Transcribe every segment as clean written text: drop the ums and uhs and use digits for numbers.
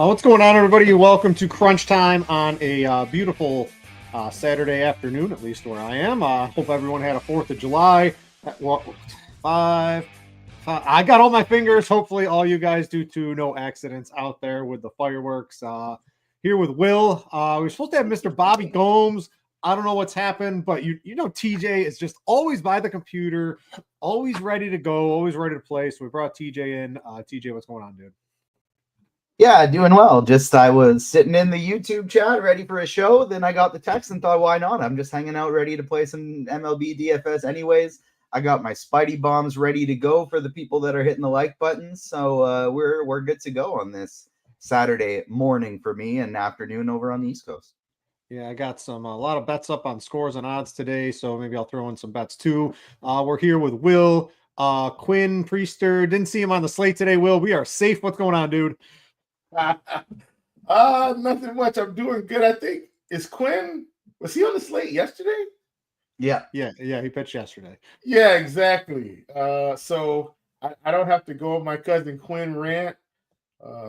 What's going on, everybody? Welcome to Crunch Time on a beautiful Saturday afternoon, at least where I am. Hope everyone had a 4th of July. I got all my fingers. Hopefully all you guys do too. No accidents out there with the fireworks. Here with Will. We're supposed to have Mr. Bobby Gomes. I don't know what's happened, but you know TJ is just always by the computer, always ready to go, always ready to play. So we brought TJ in. TJ, what's going on, dude? Yeah, doing well. I was sitting in the YouTube chat ready for a show. Then I got the text and thought, why not? I'm just hanging out ready to play some MLB DFS anyways. I got my Spidey bombs ready to go for the people that are hitting the like button. So we're good to go on this Saturday morning for me and afternoon over on the East Coast. Yeah, I got a lot of bets up on scores and odds today, so maybe I'll throw in some bets too. We're here with Will, Quinn, Priester. Didn't see him on the slate today, Will. We are safe. What's going on, dude? Nothing much. I'm doing good. I think Quinn, was he on the slate yesterday? Yeah, he pitched yesterday. Yeah, exactly. So I don't have to go with my cousin Quinn rant.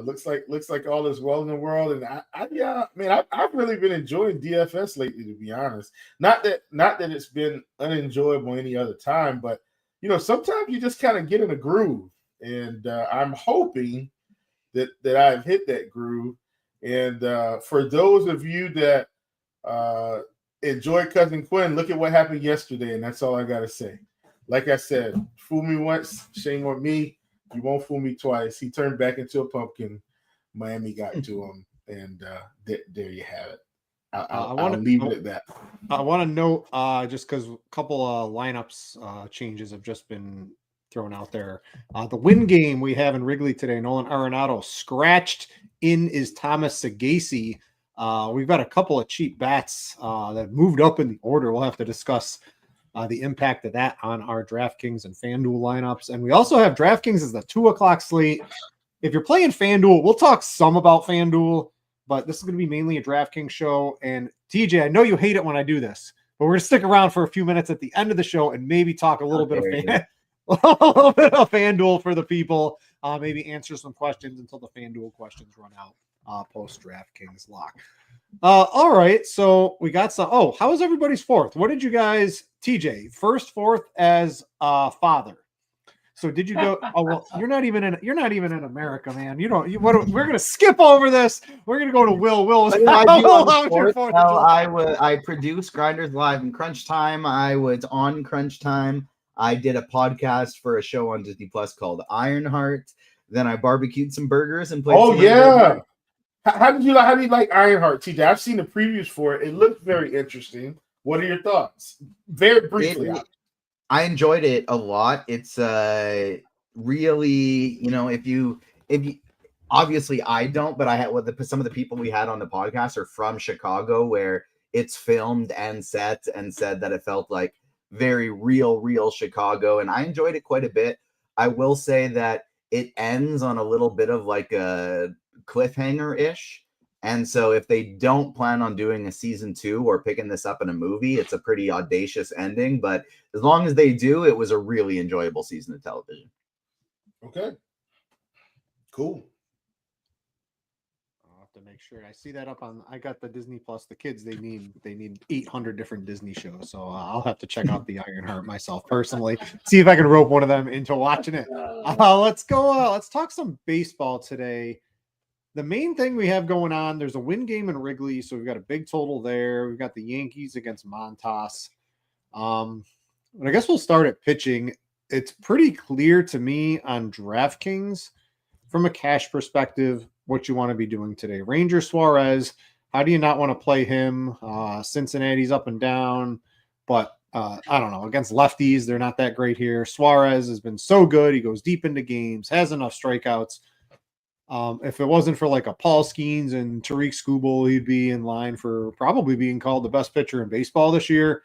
Looks like all is well in the world, and I've really been enjoying DFS lately, to be honest. Not that it's been unenjoyable any other time, but sometimes you just kind of get in a groove, and I'm hoping that I've hit that groove. And for those of you that enjoy Cousin Quinn, look at what happened yesterday, and that's all I gotta say. Like I said, fool me once, shame on me. You won't fool me twice. He turned back into a pumpkin. Miami got to him, and there you have it. I'll leave it at that. I want to note, just because a couple of lineups changes have just been thrown out there. The win game we have in Wrigley today, Nolan Arenado scratched. In is Thomas Sagasi. We've got a couple of cheap bats that moved up in the order. We'll have to discuss the impact of that on our DraftKings and FanDuel lineups. And we also have DraftKings as the 2:00 slate. If you're playing FanDuel, we'll talk some about FanDuel, but this is going to be mainly a DraftKings show. And TJ, I know you hate it when I do this, but we're going to stick around for a few minutes at the end of the show and maybe talk a little bit of FanDuel for the people. Maybe answer some questions until the FanDuel questions run out post DraftKings lock. All right, so we got some. Oh, how was everybody's 4th? What did you guys, TJ, first 4th as father? So did you go? Oh well, you're not even in America, man. We're gonna skip over this. We're gonna go to Will. Will, I produced Grinders Live in Crunch Time. I was on Crunch Time. I did a podcast for a show on Disney Plus called Ironheart. Then I barbecued some burgers and played. Oh yeah. How do you like Ironheart, TJ? I've seen the previews for it. It looks very interesting. What are your thoughts? Very briefly. I enjoyed it a lot. It's really, if you obviously I don't, but I had some of the people we had on the podcast are from Chicago, where it's filmed and set, and said that it felt like very real Chicago, and I enjoyed it quite a bit. I will say that it ends on a little bit of like a cliffhanger-ish, and so if they don't plan on doing a season 2 or picking this up in a movie, it's a pretty audacious ending, but as long as they do, it was a really enjoyable season of television. Okay, cool. I'll have to make sure I see that up on. I got the Disney Plus. The kids they need 800 different Disney shows, so I'll have to check out the Ironheart myself personally. See if I can rope one of them into watching it. Let's go. Let's talk some baseball today. The main thing we have going on, there's a win game in Wrigley, so we've got a big total there. We've got the Yankees against Montas. But I guess we'll start at pitching. It's pretty clear to me on DraftKings from a cash perspective what you want to be doing today. Ranger Suarez, how do you not want to play him? Cincinnati's up and down, but I don't know. Against lefties, they're not that great here. Suarez has been so good. He goes deep into games, has enough strikeouts. If it wasn't for like a Paul Skeens and Tariq Skubal, he'd be in line for probably being called the best pitcher in baseball this year.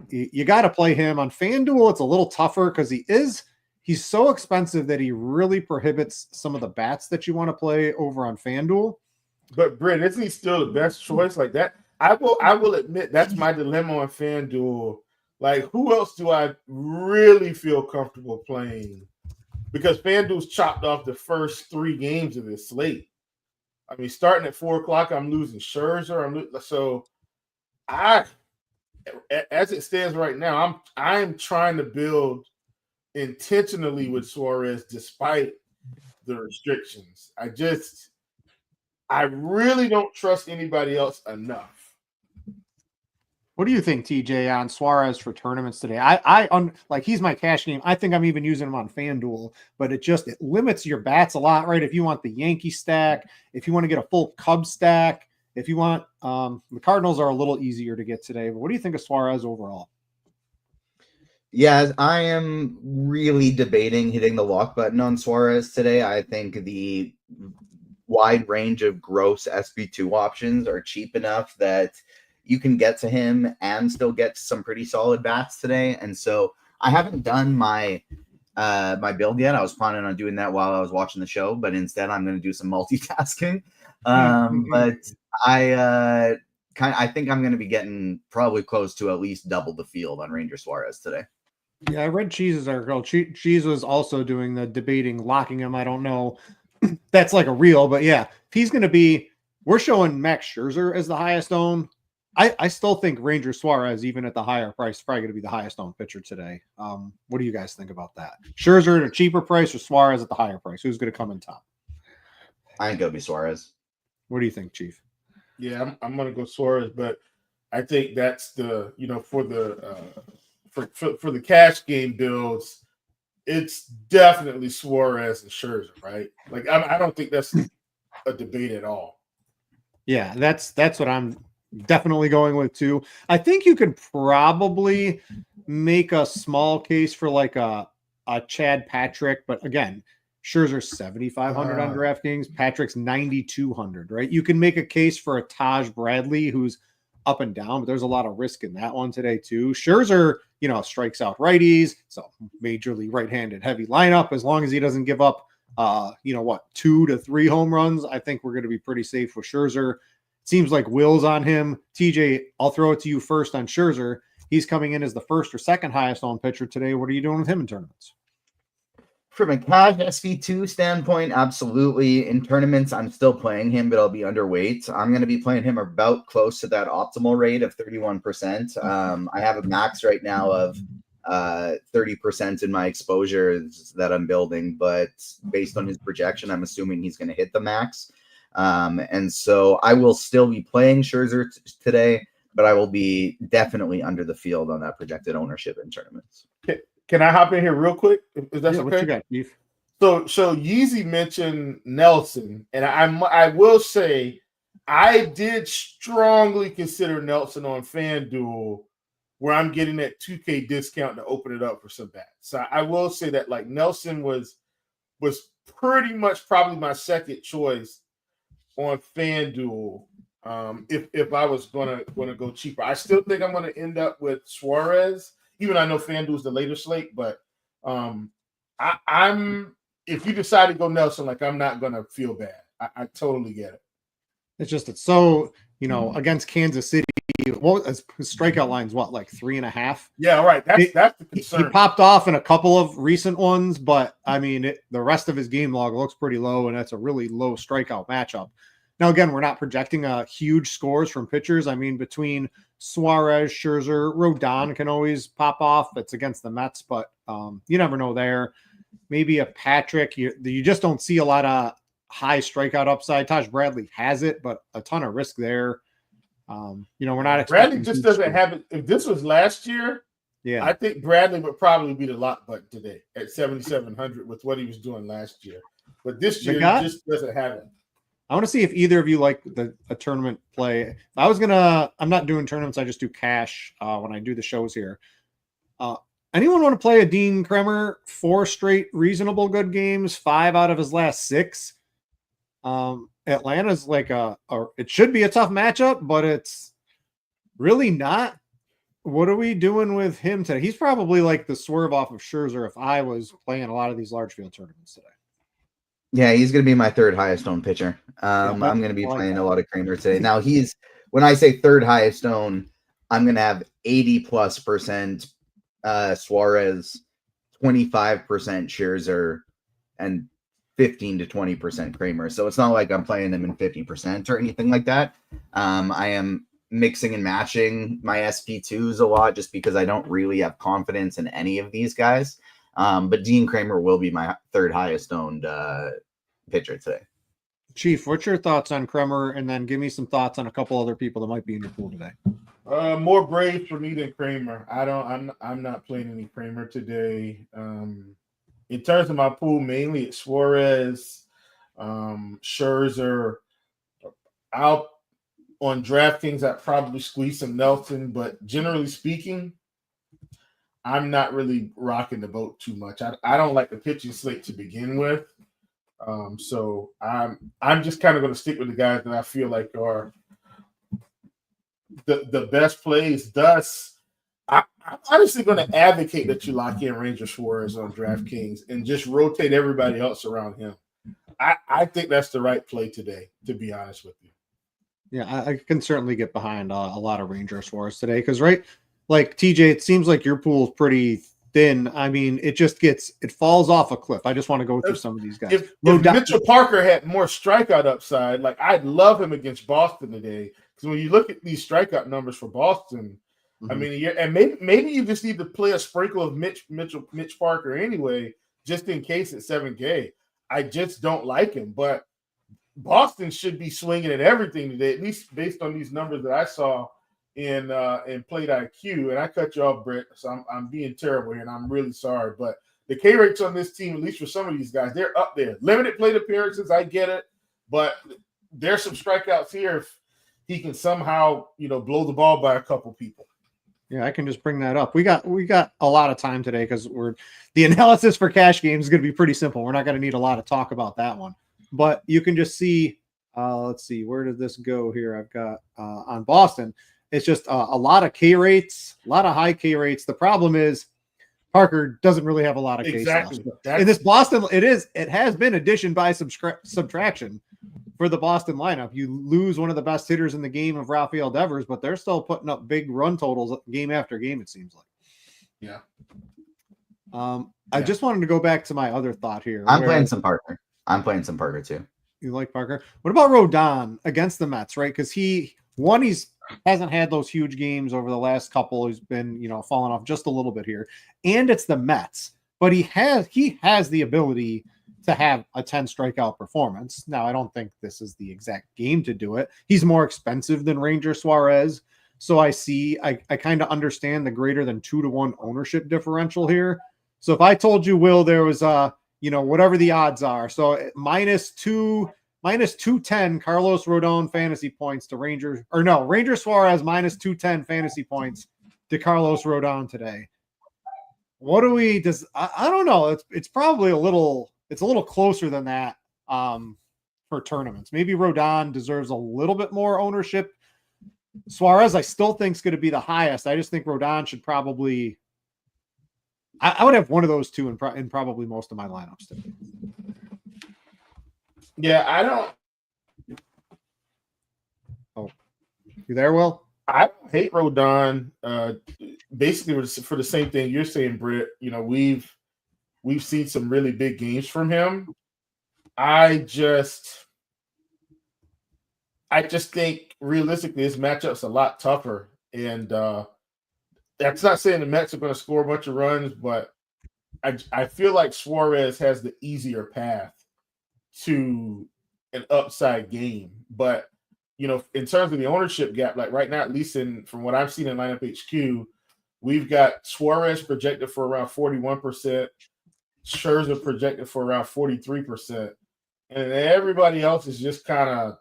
You got to play him on FanDuel. It's a little tougher because he's so expensive that he really prohibits some of the bats that you want to play over on FanDuel. But Brent, isn't he still the best choice like that? I will admit that's my dilemma on FanDuel. Like, who else do I really feel comfortable playing? Because FanDuel's chopped off the first 3 games of this slate. I mean, starting at 4 o'clock, I'm losing Scherzer. As it stands right now, I'm trying to build intentionally with Suarez despite the restrictions. I really don't trust anybody else enough. What do you think, TJ, on Suarez for tournaments today? Like he's my cash game. I think I'm even using him on FanDuel, but it limits your bats a lot, right? If you want the Yankee stack, if you want to get a full Cubs stack, if you want the Cardinals are a little easier to get today. But what do you think of Suarez overall? Yeah, I am really debating hitting the lock button on Suarez today. I think the wide range of gross SB2 options are cheap enough that you can get to him and still get some pretty solid bats today. And so I haven't done my build yet. I was planning on doing that while I was watching the show, but instead I'm going to do some multitasking. But I think I'm going to be getting probably close to at least double the field on Ranger Suarez today. Yeah, I read Cheese's article. Cheese was also doing the debating, locking him. I don't know. That's like a real, but yeah, if he's going to be, we're showing Max Scherzer as the highest owned. I still think Ranger Suarez, even at the higher price, is probably going to be the highest owned pitcher today. What do you guys think about that? Scherzer at a cheaper price or Suarez at the higher price? Who's going to come in top? I think it'll be Suarez. What do you think, Chief? Yeah, I'm going to go Suarez, but I think that's the, for the cash game builds, it's definitely Suarez and Scherzer, right? Like I don't think that's a debate at all. Yeah, that's what I'm definitely going with too. I think you could probably make a small case for like a Chad Patrick, but again, Scherzer's 7,500 on DraftKings, Patrick's 9,200, right? You can make a case for a Taj Bradley who's up and down, but there's a lot of risk in that one today too. Scherzer, strikes out righties, so majorly right-handed heavy lineup. As long as he doesn't give up 2 to 3 home runs, I think we're going to be pretty safe with Scherzer. Seems like Will's on him. TJ, I'll throw it to you first on Scherzer. He's coming in as the first or second highest owned pitcher today. What are you doing with him in tournaments? From a cash SV2 standpoint, absolutely. In tournaments, I'm still playing him, but I'll be underweight. I'm going to be playing him about close to that optimal rate of 31%. I have a max right now of 30% in my exposures that I'm building, but based on his projection, I'm assuming he's going to hit the max. And so I will still be playing Scherzer today, but I will be definitely under the field on that projected ownership in tournaments. Can I hop in here real quick? Is that okay? What you got, Chief? So Yeezy mentioned Nelson, and I will say I did strongly consider Nelson on FanDuel, where I'm getting that 2K discount to open it up for some bats. So I will say that like Nelson was pretty much probably my second choice on FanDuel. If I was gonna go cheaper, I still think I'm gonna end up with Suarez. Even I know FanDuel's the later slate, but I'm if you decide to go Nelson, like I'm not gonna feel bad. I totally get it. It's so against Kansas City. What his strikeout line's like 3.5? Yeah, right. That's the concern. He popped off in a couple of recent ones, but I mean the rest of his game log looks pretty low, and that's a really low strikeout matchup. Now, again, we're not projecting huge scores from pitchers. I mean, between Suarez, Scherzer, Rodon can always pop off. It's against the Mets, but you never know there. Maybe a Patrick. You just don't see a lot of high strikeout upside. Taj Bradley has it, but a ton of risk there. We're not expecting. Bradley just doesn't have it. If this was last year, yeah, I think Bradley would probably be the lock button today at 7,700 with what he was doing last year. But this year, he just doesn't have it. I want to see if either of you like a tournament play. I'm not doing tournaments. I just do cash when I do the shows here. Anyone want to play a Dean Kremer 4 straight reasonable good games, 5 out of his last 6? Atlanta's like it should be a tough matchup, but it's really not. What are we doing with him today? He's probably like the swerve off of Scherzer if I was playing a lot of these large field tournaments today. Yeah, he's going to be my third highest owned pitcher. I'm going to be playing a lot of Kramer today. Now when I say third highest owned, I'm going to have 80+% Suarez, 25% Scherzer, and 15 to 20% Kramer. So it's not like I'm playing them in 50% or anything like that. I am mixing and matching my SP2s a lot just because I don't really have confidence in any of these guys. But Dean Kramer will be my third highest owned pitcher today. Chief, what's your thoughts on Kramer? And then give me some thoughts on a couple other people that might be in the pool today. More Braves for me than Kramer. I'm not playing any Kramer today. In terms of my pool, mainly it's Suarez, Scherzer. Out on DraftKings, I'd probably squeeze some Nelson, but generally speaking, I'm not really rocking the boat too much. I don't like the pitching slate to begin with. So I'm just kind of going to stick with the guys that I feel like are the best plays. Thus, I'm honestly going to advocate that you lock in Ranger Suarez on DraftKings and just rotate everybody else around him. I think that's the right play today, to be honest with you. Yeah, I can certainly get behind a lot of Ranger Suarez today because, right, like TJ, it seems like your pool is pretty thin. I mean, it falls off a cliff. I just want to go through some of these guys. If Mitchell Parker had more strikeout upside, like I'd love him against Boston today because when you look at these strikeout numbers for Boston, I mean, and maybe you just need to play a sprinkle of Mitch Parker anyway, just in case at 7K. I just don't like him, but Boston should be swinging at everything today, at least based on these numbers that I saw in Plate IQ. And I cut you off, Brett, so I'm being terrible here, and I'm really sorry. But the K rates on this team, at least for some of these guys, they're up there. Limited plate appearances, I get it, but there's some strikeouts here if he can somehow, blow the ball by a couple people. Yeah, I can just bring that up. We got a lot of time today because the analysis for cash games is going to be pretty simple. We're not going to need a lot of talk about that one. But you can just see, let's see, where did this go here? I've got on Boston. It's just a lot of K rates, a lot of high K rates. The problem is Parker doesn't really have a lot of K exactly. In this Boston, it has been addition by subtraction for the Boston lineup. You lose one of the best hitters in the game of Rafael Devers, but they're still putting up big run totals game after game, it seems like. Yeah. I just wanted to go back to my other thought here. I'm playing some Parker too. You like Parker? What about Rodon against the Mets, right? Because he hasn't had those huge games over the last couple. He's been, falling off just a little bit here. And it's the Mets. But he has the ability to have a 10 strikeout performance. Now, I don't think this is the exact game to do it. He's more expensive than Ranger Suarez. So I kind of understand the greater than 2-to-1 ownership differential here. So if I told you, Will, there was whatever the odds are. So minus 210 Carlos Rodon fantasy points to Ranger Suarez minus 210 fantasy points to Carlos Rodon today. What do we I don't know. It's probably a little closer than that for tournaments. Maybe Rodon deserves a little bit more ownership. Suarez, I still think is going to be the highest. I just think Rodon should probably. I would have one of those two in probably most of my lineups today. Yeah, I don't. Oh, you there, Will? I don't hate Rodon. Basically, for the same thing you're saying, Britt. We've seen some really big games from him. I just think realistically, this matchup's a lot tougher, and that's not saying the Mets are going to score a bunch of runs, but I feel like Suarez has the easier path to an upside game. But, in terms of the ownership gap, like right now, at least from what I've seen in Lineup HQ, we've got Suarez projected for around 41%, Scherzer projected for around 43%, and everybody else is just kind of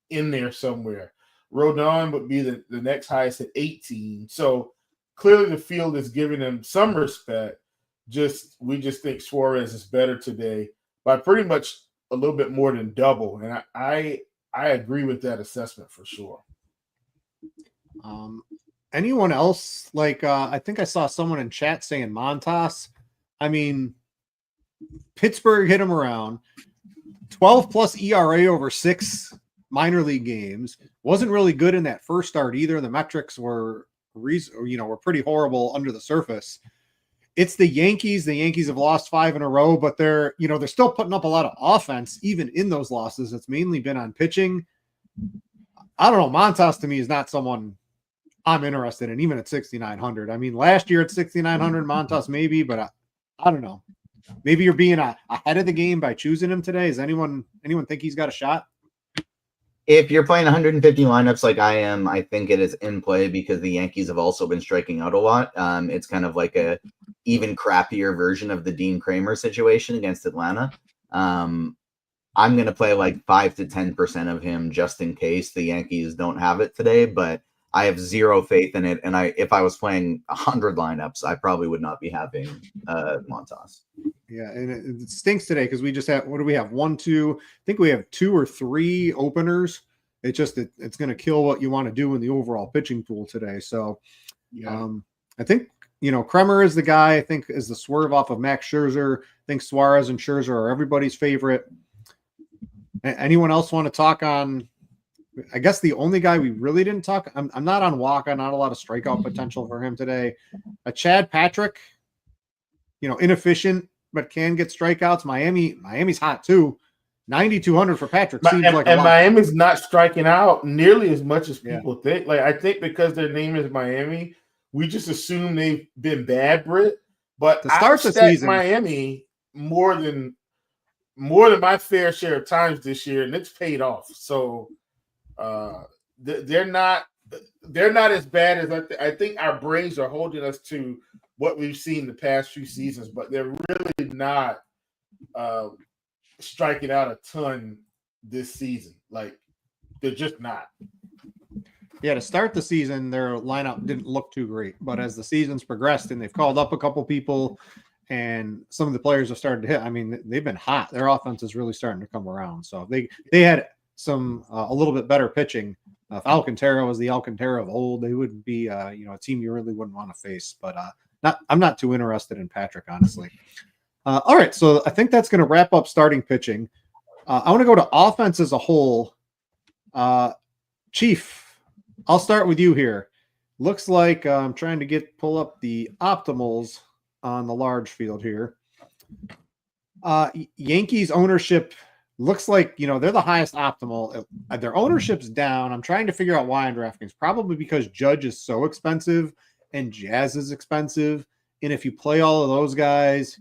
in there somewhere. Rodon would be the next highest at 18. So clearly the field is giving him some respect. We just think Suarez is better today by pretty much a little bit more than double. And I agree with that assessment for sure. Anyone else? I think I saw someone in chat saying Montas. I mean, Pittsburgh hit him around 12 plus ERA over 6 minor league games. Wasn't really good in that first start either. The metrics were pretty horrible under the surface. it's the Yankees. The Yankees have lost 5 in a row, but they're still putting up a lot of offense even in those losses. It's mainly been on pitching. I don't know. Montas to me is not someone I'm interested in, even at 6,900. I mean, last year at 6,900, Montas maybe, but I don't know. Maybe you're being ahead of the game by choosing him today. Does anyone think he's got a shot? If you're playing 150 lineups like I am, I think it is in play because the Yankees have also been striking out a lot. It's kind of like a even crappier version of the Dean Kramer situation against Atlanta. I'm going to play like 5 to 10% of him just in case the Yankees don't have it today, but I have zero faith in it. And if I was playing 100 lineups, I probably would not be having Montas. Yeah, and it stinks today because we just have, what do we have? 1, 2, I think we have 2 or 3 openers. It's going to kill what you want to do in the overall pitching pool today. So I think, Kremer is the guy, I think is the swerve off of Max Scherzer. I think Suarez and Scherzer are everybody's favorite. Anyone else want to talk on, I guess the only guy we really didn't talk, I'm not on Waka, not a lot of strikeout potential for him today. Chad Patrick, inefficient, but can get strikeouts. Miami's hot too. 9,200 for Patrick seems like a lot. Miami's not striking out nearly as much as people think. Like, I think because their name is Miami, we just assume they've been bad, Britt. But to start the season, Miami more than my fair share of times this year, and it's paid off. So they're not as bad as I think our brains are holding us to what we've seen the past few seasons, but they're really not striking out a ton this season. Like, they're just not. Yeah, to start the season, their lineup didn't look too great, but as the season's progressed and they've called up a couple people and some of the players have started to hit, I mean, they've been hot. Their offense is really starting to come around. So they had some a little bit better pitching. If Alcantara was the Alcantara of old, they would be a team you really wouldn't want to face. But I'm not too interested in Patrick, honestly. All right, so I think that's going to wrap up starting pitching. I want to go to offense as a whole. Chief, I'll start with you here. Looks like I'm trying to pull up the optimals on the large field here. Yankees ownership looks like, they're the highest optimal. Their ownership's down. I'm trying to figure out why on DraftKings. Probably because Judge is so expensive and Jazz is expensive. And if you play all of those guys,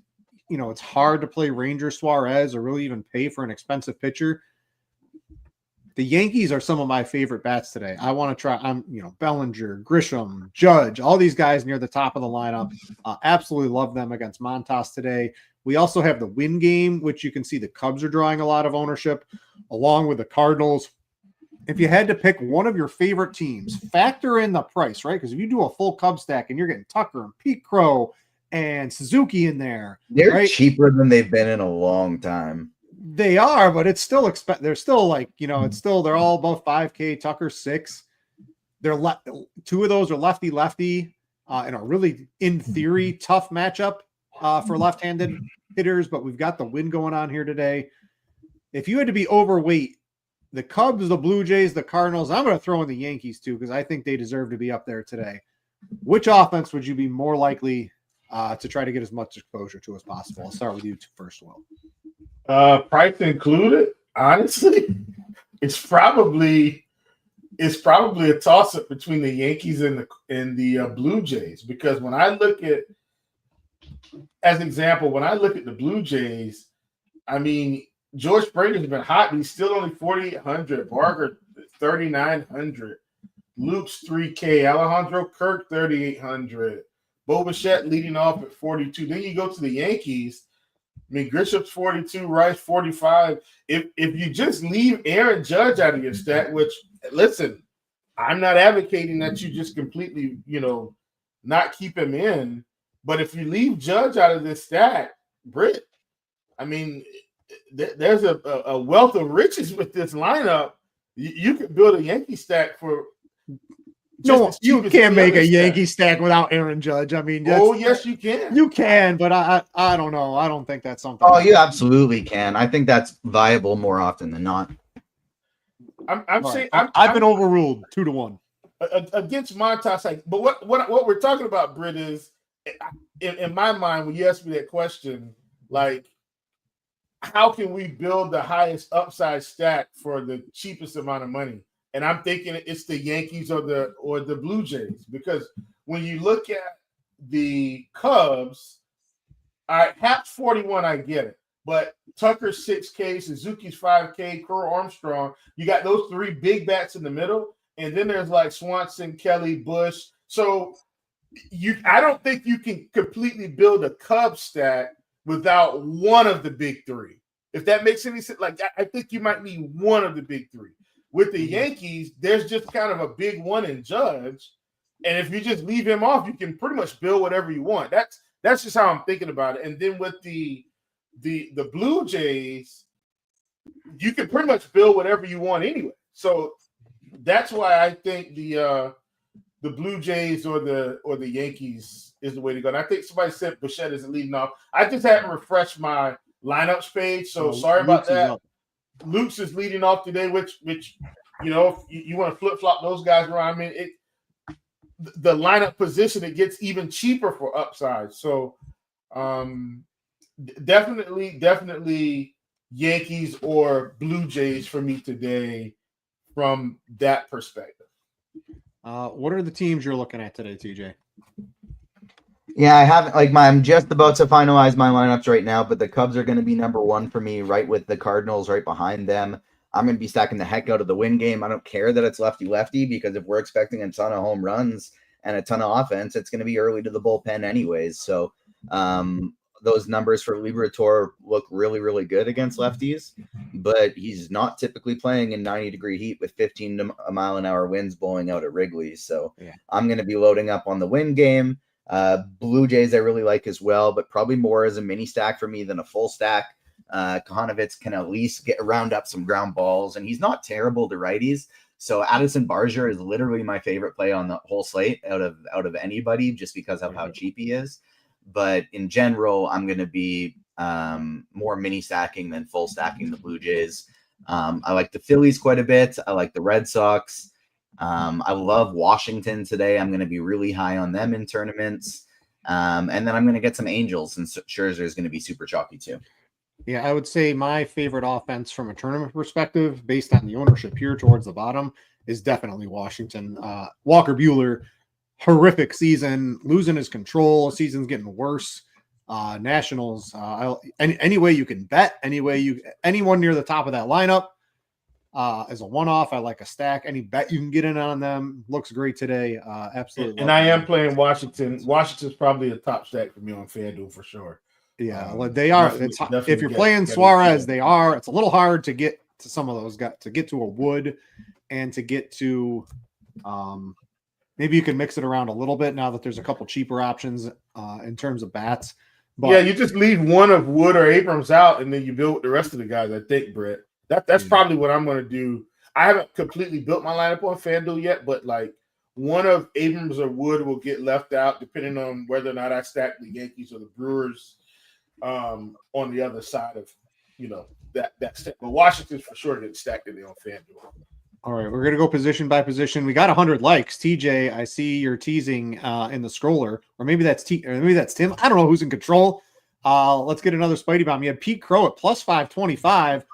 it's hard to play Ranger Suarez or really even pay for an expensive pitcher. The Yankees are some of my favorite bats today. I want to try. Bellinger, Grisham, Judge, all these guys near the top of the lineup. Absolutely love them against Montas today. We also have the win game, which you can see the Cubs are drawing a lot of ownership, along with the Cardinals. If you had to pick one of your favorite teams, factor in the price, right? Because if you do a full Cub stack and you're getting Tucker and Pete Crow and Suzuki in there, they're cheaper than they've been in a long time. They are, but it's still they're still like, it's still, they're all above 5K. Tucker 6. They're 2 of those are lefty in a really, in theory, tough matchup for left-handed hitters, but we've got the win going on here today. If you had to be overweight, the Cubs, the Blue Jays, the Cardinals, I'm going to throw in the Yankees too, because I think they deserve to be up there today. Which offense would you be more likely to try to get as much exposure to as possible? I'll start with you first, Will. Price included, honestly, it's probably a toss-up between the Yankees and the Blue Jays, because when I look at, as an example, when I look at the Blue Jays, I mean, George Springer's been hot, but he's still only 4,800. Barger 3,900. Luke's 3K. Alejandro Kirk 3,800. Bo Bichette leading off at 42. Then you go to the Yankees. I mean, Grisham's 42, Rice 45. If you just leave Aaron Judge out of your stat, which, listen, I'm not advocating that you just completely, not keep him in. But if you leave Judge out of this stat, Britt, I mean, there's a wealth of riches with this lineup. You could build a Yankee stack for. No, you can't make a Yankee stack without Aaron Judge. I mean, yes, you can. You can, but I don't know. I don't think that's something. Oh, you absolutely can. I think that's viable more often than not. I'm saying I've been overruled 2-1 against Montas. But what we're talking about, Britt, is in my mind, when you ask me that question, like, how can we build the highest upside stack for the cheapest amount of money? And I'm thinking it's the Yankees or the Blue Jays, because when you look at the Cubs, Hap's 41, I get it. But Tucker's 6K, Suzuki's 5K, Crow Armstrong, you got those three big bats in the middle. And then there's like Swanson, Kelly, Bush. So I don't think you can completely build a Cubs stack without one of the big three. If that makes any sense, like I think you might need one of the big three. With the Yankees, there's just kind of a big one in Judge. And if you just leave him off, you can pretty much build whatever you want. That's just how I'm thinking about it. And then with the Blue Jays, you can pretty much build whatever you want anyway. So that's why I think the Blue Jays or the Yankees is the way to go. And I think somebody said Bichette is leading off. I just haven't refreshed my lineups page, so sorry about that. Luke's is leading off today, which you know, if you want to flip flop those guys around. I mean, the lineup position, it gets even cheaper for upside. So definitely Yankees or Blue Jays for me today from that perspective. What are the teams you're looking at today, TJ? Yeah, I haven't I'm just about to finalize my lineups right now, but the Cubs are going to be number one for me, right with the Cardinals right behind them. I'm going to be stacking the heck out of the win game. I don't care that it's lefty-lefty, because if we're expecting a ton of home runs and a ton of offense, it's going to be early to the bullpen anyways. So those numbers for Liberatore look really, really good against lefties, but he's not typically playing in 90-degree heat with 15-mile-an-hour winds blowing out at Wrigley. So I'm going to be loading up on the win game. Blue Jays I really like as well, but probably more as a mini stack for me than a full stack. Kohanovitz can at least round up some ground balls, and he's not terrible to righties. So Addison Barger is literally my favorite play on the whole slate out of anybody, just because of how cheap he is. But in general, I'm going to be more mini stacking than full stacking the Blue Jays. I like the Phillies quite a bit. I like the Red Sox. I love Washington today. I'm going to be really high on them in tournaments. And then I'm going to get some Angels, and Scherzer is going to be super chalky too. Yeah, I would say my favorite offense from a tournament perspective, based on the ownership here towards the bottom, is definitely Washington. Walker Buehler, horrific season, losing his control. Season's getting worse. Nationals, any way you can bet, anyone near the top of that lineup as a one-off. I like a stack. Any bet you can get in on them looks great today. Absolutely. And I am playing Washington. Washington's probably a top stack for me on FanDuel for sure. Yeah, they are. If you're playing Suarez, they are. It's a little hard to get to some of those guys, to get to a Wood, and to get to maybe you can mix it around a little bit now that there's a couple cheaper options in terms of bats. But yeah, you just leave one of Wood or Abrams out, and then you build with the rest of the guys. I think, Brett. That's probably what I'm going to do. I haven't completely built my lineup on FanDuel yet, but like one of Abrams or Wood will get left out depending on whether or not I stack the Yankees or the Brewers on the other side of that step. But Washington's for sure getting stacked today on FanDuel. All right, we're gonna go position by position. We got 100 likes. TJ, I see you're teasing in the scroller, or maybe that's Tim. I don't know who's in control. Let's get another Spidey bomb. You had Pete Crow at plus 525.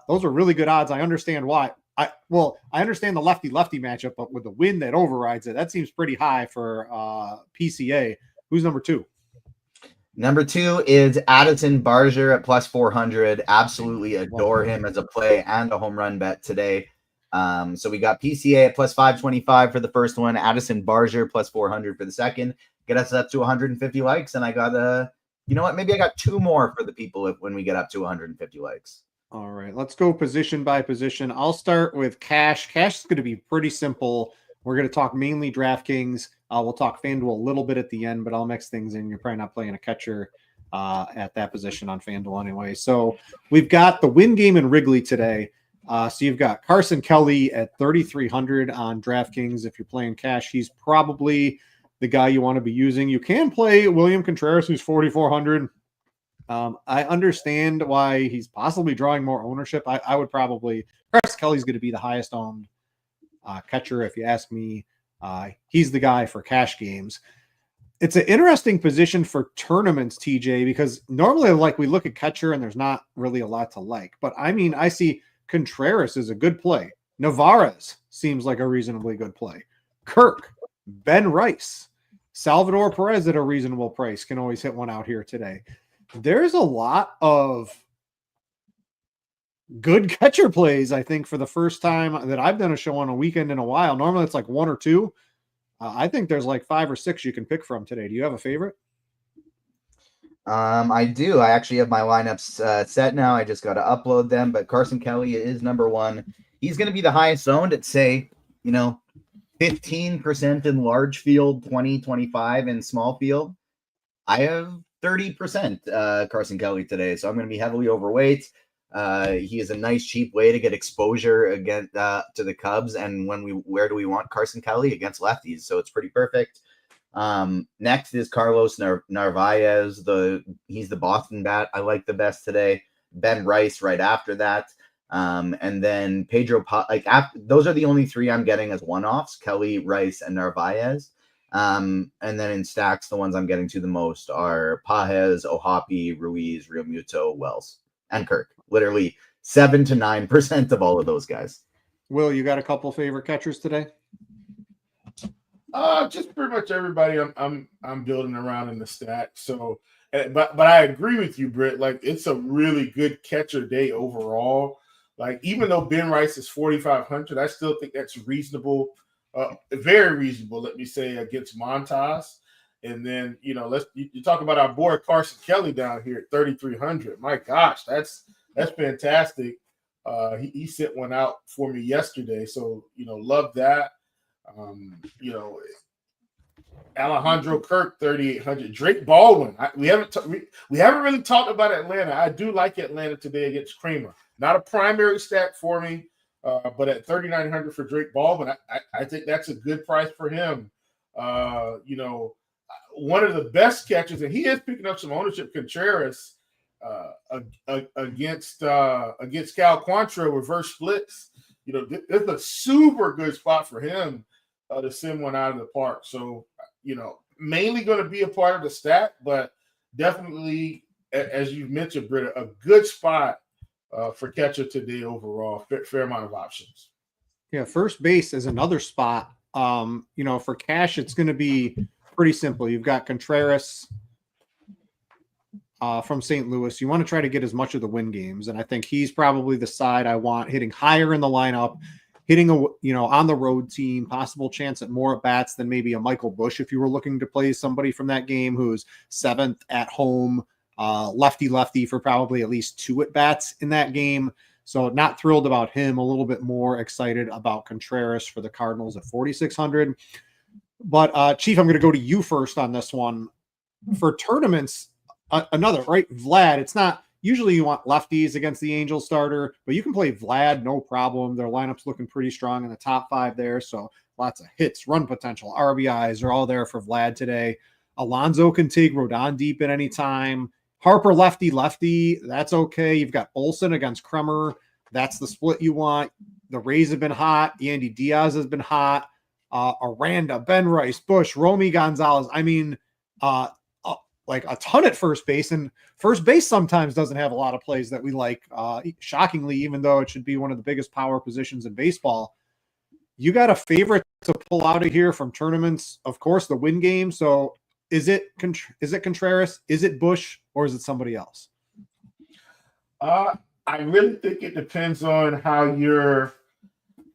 Those are really good odds. I understand why. I understand the lefty-lefty matchup, but with the wind that overrides it, that seems pretty high for PCA. Who's number two? Number two is Addison Barger at plus 400. Absolutely adore him as a play and a home run bet today. So we got PCA at plus 525 for the first one, Addison Barger plus 400 for the second. Get us up to 150 likes, and I got maybe I got two more for the people when we get up to 150 likes. All right, let's go position by position. I'll start with Cash. Cash is going to be pretty simple. We're going to talk mainly DraftKings. We'll talk FanDuel a little bit at the end, but I'll mix things in. You're probably not playing a catcher at that position on FanDuel anyway. So we've got the win game in Wrigley today. So you've got Carson Kelly at 3,300 on DraftKings. If you're playing cash, he's probably the guy you want to be using. You can play William Contreras, who's 4,400. I understand why he's possibly drawing more ownership. I would probably Carson Kelly's going to be the highest owned catcher if you ask me. He's the guy for cash games. it's an interesting position for tournaments, TJ, because normally like we look at catcher and there's not really a lot to like. But I mean, I see Contreras is a good play. Navarez seems like a reasonably good play. Kirk, Ben Rice, Salvador Perez at a reasonable price can always hit one out here today. There's a lot of good catcher plays, I think, for the first time that I've done a show on a weekend in a while. Normally it's like one or two. I think there's like 5 or 6 you can pick from today. Do you have a favorite? I do. I actually have my lineups set now. I just got to upload them, but Carson Kelly is number one. He's going to be the highest owned at, say, 15% in large field, 25 in small field. I have 30% Carson Kelly today, so I'm going to be heavily overweight. He is a nice, cheap way to get exposure against to the Cubs. And where do we want Carson Kelly? Against lefties, so it's pretty perfect. Next is Carlos Narvaez. He's the Boston bat I like the best today. Ben Rice right after that. And then Pedro, those are the only 3 I'm getting as one-offs: Kelly, Rice, and Narvaez. And then in stacks, the ones I'm getting to the most are Pages, Ohapi, Ruiz, Realmuto, Wells, and Kirk. Literally 7 to 9% of all of those guys. Will, you got a couple favorite catchers today? Just pretty much everybody I'm building around in the stack. So, but I agree with you, Britt. Like, it's a really good catcher day overall. Like, even though Ben Rice is 4,500, I still think that's reasonable, very reasonable. Let me say, against Montas. And then you talk about our boy Carson Kelly down here at 3,300. My gosh, that's fantastic. He sent one out for me yesterday, so love that. Alejandro Kirk 3,800. Drake Baldwin. We haven't really talked about Atlanta. I do like Atlanta today against Kramer. Not a primary stack for me, but at 3,900 for Drake Baldwin, I think that's a good price for him. One of the best catches, and he is picking up some ownership. Contreras against Cal Quantrill reverse splits. It's a super good spot for him to send one out of the park. So, mainly going to be a part of the stack, but definitely, as you mentioned, Britta, a good spot for catcher today overall. Fair amount of options. Yeah, first base is another spot. For cash, it's going to be pretty simple. You've got Contreras from St. Louis. You want to try to get as much of the win games, and I think he's probably the side I want hitting higher in the lineup, hitting on the road team, possible chance at more at bats than maybe a Michael Busch if you were looking to play somebody from that game who's 7th at home, lefty for probably at least 2 at bats in that game. So not thrilled about him. A little bit more excited about Contreras for the Cardinals at 4,600. But Chief, I'm going to go to you first on this one. For tournaments, another, right? Vlad, it's not usually you want lefties against the Angels starter, but you can play Vlad, no problem. Their lineup's looking pretty strong in the top 5 there. So lots of hits, run potential, RBIs are all there for Vlad today. Alonso can take Rodon deep at any time. Harper lefty, that's okay. You've got Olsen against Kremer. That's the split you want. The Rays have been hot. Yandy Diaz has been hot. Aranda, Ben Rice, Bush, Romy Gonzalez. I mean, like a ton at first base, and first base sometimes doesn't have a lot of plays that we like, shockingly, even though it should be one of the biggest power positions in baseball. You got a favorite to pull out of here from tournaments, of course, the win game. So is it Contreras? Is it Bush? Or is it somebody else? I really think it depends on how you're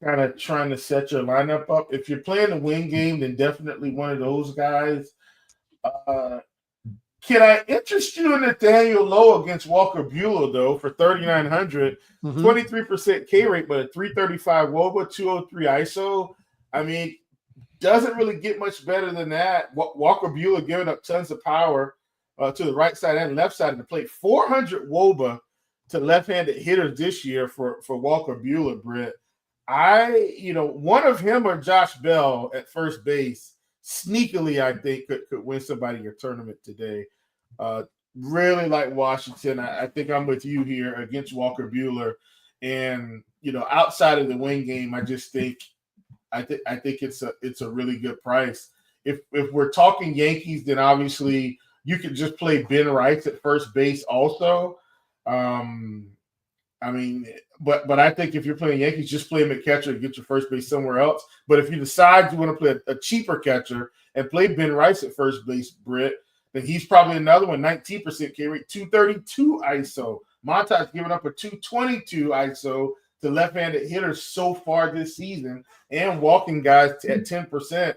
kind of trying to set your lineup up. If you're playing the win game, then definitely one of those guys. Can I interest you in Nathaniel Lowe against Walker Buehler, though, for 3,900, 23% K rate, but a 335 WOBA, 203 ISO? I mean, doesn't really get much better than that. Walker Buehler giving up tons of power to the right side and left side of the plate. 400 WOBA to left-handed hitters this year for Walker Buehler, Britt. One of him or Josh Bell at first base, sneakily, I think, could win somebody in your tournament today. Really like Washington. I think I'm with you here against Walker Buehler. And, outside of the win game, I just think I think it's a really good price. if we're talking Yankees, then obviously you could just play Ben Rice at first base also. I mean, but I think if you're playing Yankees, just play him at catcher and get your first base somewhere else. But if you decide you want to play a cheaper catcher and play Ben Rice at first base, Britt, then he's probably another one, 19% K rate, 232 ISO. Monta's giving up a 222 ISO to left-handed hitters so far this season and walking guys at 10%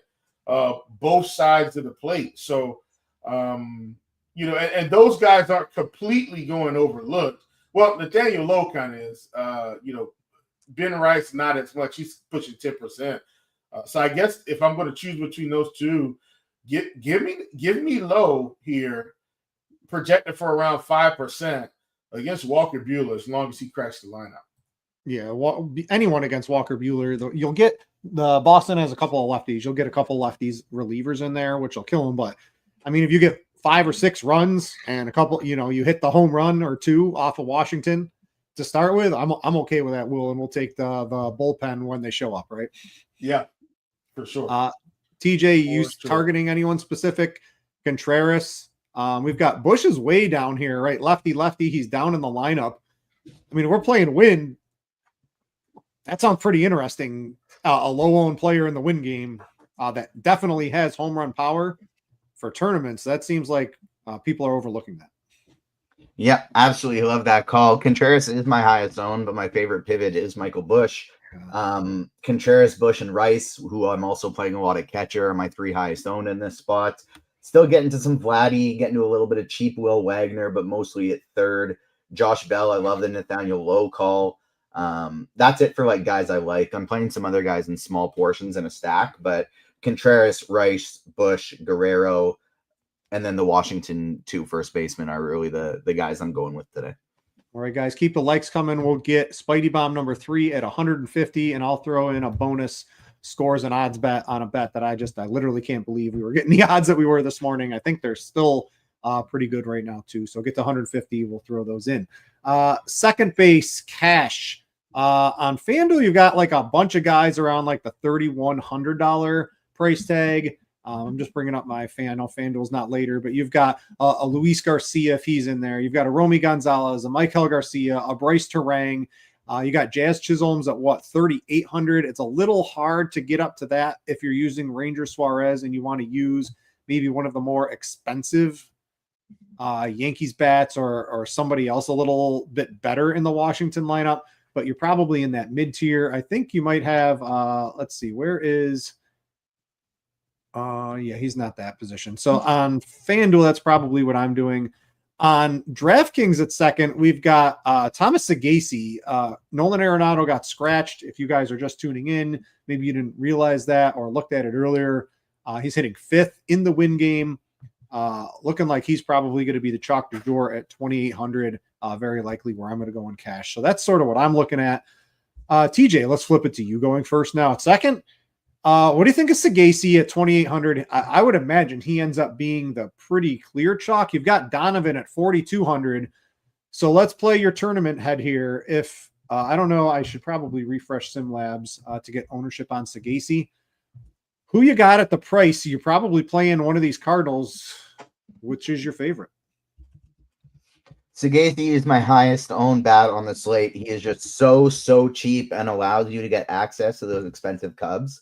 both sides of the plate. So, you know, and those guys aren't completely going overlooked. Well, Nathaniel Lowe kind of is. You know, Ben Rice not as much. He's pushing 10%. So I guess if I'm going to choose between those two, give me Lowe here, projected for around 5% against Walker Buehler as long as he cracks the lineup. Yeah, anyone against Walker Buehler, you'll get the Boston has a couple of lefties. You'll get a couple of lefties relievers in there, which will kill them. But I mean, if you get 5 or 6 runs and a couple, you know, you hit the home run or 2 off of Washington to start with, I'm okay with that, Will, and we'll take the bullpen when they show up, right? Yeah, for sure. TJ, you targeting anyone specific? Contreras. We've got Bush is way down here, right? Lefty. He's down in the lineup. I mean, we're playing win. That sounds pretty interesting. A low-owned player in the win game that definitely has home run power for tournaments. That seems like people are overlooking that. Yeah, absolutely love that call. Contreras is my highest owned, but my favorite pivot is Michael Bush. Contreras, Bush, and Rice, who I'm also playing a lot of catcher, are my 3 highest owned in this spot. Still getting to some Vladdy, getting to a little bit of cheap Will Wagner, but mostly at third. Josh Bell, I love the Nathaniel Lowe call. That's it for like guys I like. I'm playing some other guys in small portions in a stack, but Contreras, Rice, Bush, Guerrero, and then the Washington 2 first basemen are really the guys I'm going with today. All right, guys, keep the likes coming. We'll get Spidey Bomb number 3 at 150, and I'll throw in a bonus scores and odds bet on a bet that I literally can't believe we were getting the odds that we were this morning. I think they're still pretty good right now too. So get to 150. We'll throw those in. Second base cash on FanDuel. You've got like a bunch of guys around like the $3,100 price tag. I'm just bringing up my fan. I know FanDuel's not later, but you've got a Luis Garcia if he's in there. You've got a Romy Gonzalez, a Michael Garcia, a Bryce Terang. You got Jazz Chisholm's at what, 3,800. It's a little hard to get up to that if you're using Ranger Suarez and you want to use maybe one of the more expensive Yankees bats or somebody else a little bit better in the Washington lineup. But you're probably in that mid tier. I think you might have. Let's see, where is? Yeah, he's not that position. So on FanDuel, that's probably what I'm doing. On DraftKings at second, we've got Thomas Sagasi. Nolan Arenado got scratched. If you guys are just tuning in, maybe you didn't realize that or looked at it earlier. He's hitting 5th in the win game. Looking like he's probably going to be the chalk du jour at 2,800. Very likely where I'm going to go in cash. So that's sort of what I'm looking at. TJ, let's flip it to you going first now at second. What do you think of Sagasi at 2,800? I would imagine he ends up being the pretty clear chalk. You've got Donovan at 4,200. So let's play your tournament head here. If I don't know, I should probably refresh SimLabs to get ownership on Sagasi. Who you got at the price? You're probably playing one of these Cardinals. Which is your favorite? Sagasi is my highest owned bat on the slate. He is just so cheap and allows you to get access to those expensive Cubs.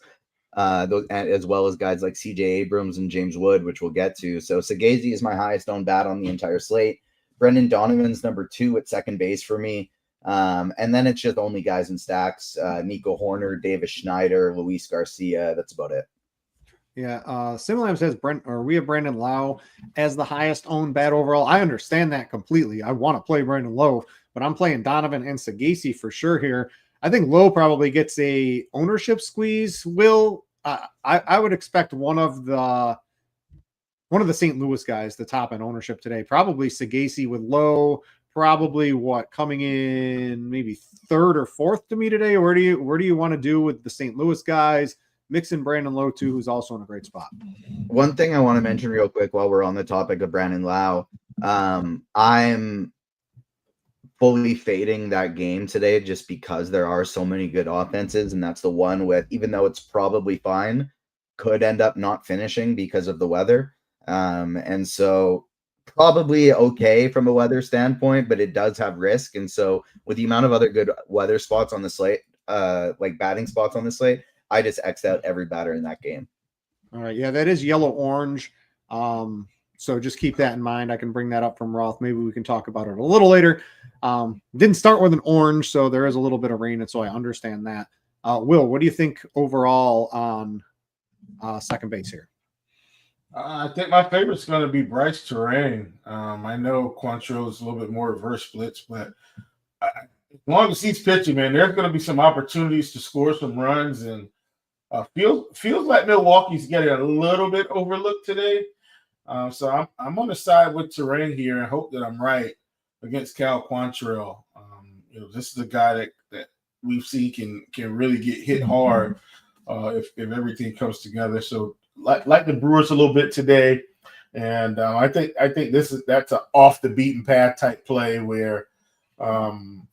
As well as guys like CJ Abrams and James Wood, which we'll get to. So Sagasi is my highest owned bat on the entire slate. Brendan Donovan's number 2 at second base for me. And then it's just only guys in stacks. Nico Horner, Davis Schneider, Luis Garcia. That's about it. Yeah. SimLabs says we have Brandon Lowe as the highest owned bat overall. I understand that completely. I want to play Brandon Lowe, but I'm playing Donovan and Sagasi for sure here. I think Lowe probably gets a ownership squeeze. Will I would expect one of the St. Louis guys to top in ownership today. Probably Sagasi with Lowe. Probably coming in maybe 3rd or 4th to me today. Where do you want to do with the St. Louis guys? Mix in Brandon Lowe too, who's also in a great spot. One thing I want to mention real quick while we're on the topic of Brandon Lowe, I'm fully fading that game today just because there are so many good offenses, and that's the one with, even though it's probably fine, could end up not finishing because of the weather. And so probably okay from a weather standpoint, but it does have risk. And so with the amount of other good weather spots on the slate, like batting spots on the slate, I just X'd out every batter in that game. All right. Yeah, that is yellow-orange. So just keep that in mind. I can bring that up from Roth. Maybe we can talk about it a little later. Didn't start with an orange, so there is a little bit of rain, and so I understand that. Will, what do you think overall on second base here? I think my favorite's going to be Bryce Terang. I know Quantrill is a little bit more reverse splits, but as long as he's pitching, man, there's going to be some opportunities to score some runs, and feels like Milwaukee's getting a little bit overlooked today. So I'm on the side with Terang here and hope that I'm right against Cal Quantrill. This is a guy that we've seen can really get hit hard if everything comes together. So like the Brewers a little bit today, and I think that's an off the beaten path type play where,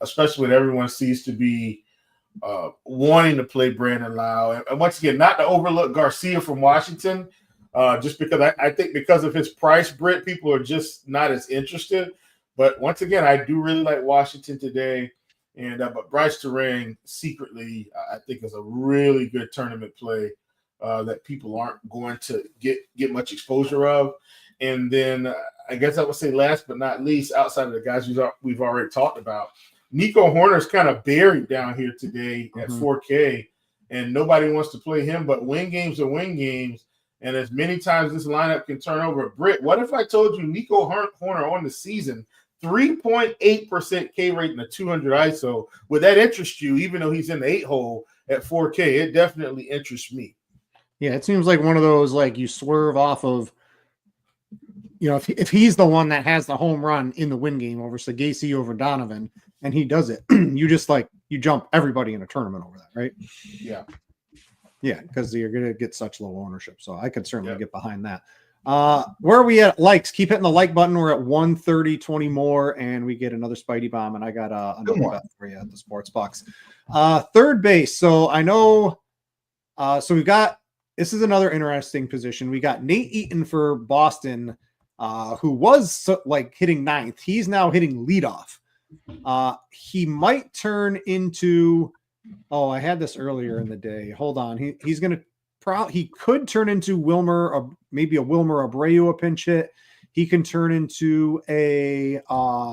especially when everyone seems to be wanting to play Brandon Lau, and once again, not to overlook Garcia from Washington, just because I think because of his price, Britt, people are just not as interested. But once again, I do really like Washington today, and but Bryce Terang secretly I think is a really good tournament play that people aren't going to get much exposure of. And then I guess I would say last but not least, outside of the guys we've already talked about, Nico Horner's kind of buried down here today at 4K, and nobody wants to play him. But win games are win games, and as many times this lineup can turn over. Britt, what if I told you Nico Horner on the season, 3.8% K rate in a 200 ISO? Would that interest you, even though he's in the 8-hole at 4K? It definitely interests me. Yeah, it seems like one of those, like, you swerve off of, if he's the one that has the home run in the win game over Sagasi over Donovan, and he does it, you jump everybody in a tournament over that, right? Yeah. Yeah, because you're going to get such low ownership. So I could certainly get behind that. Where are we at likes? Keep hitting the like button. We're at 130, 20 more, and we get another Spidey bomb, and I got another bet for you at the Sports Box. Third base. So I know, so we've got, this is another interesting position. We got Nate Eaton for Boston, who was hitting ninth. He's now hitting leadoff. He might turn into, I had this earlier in the day. Hold on. He's going to he could turn into maybe a Wilmer Abreu, a pinch hit. He can turn into a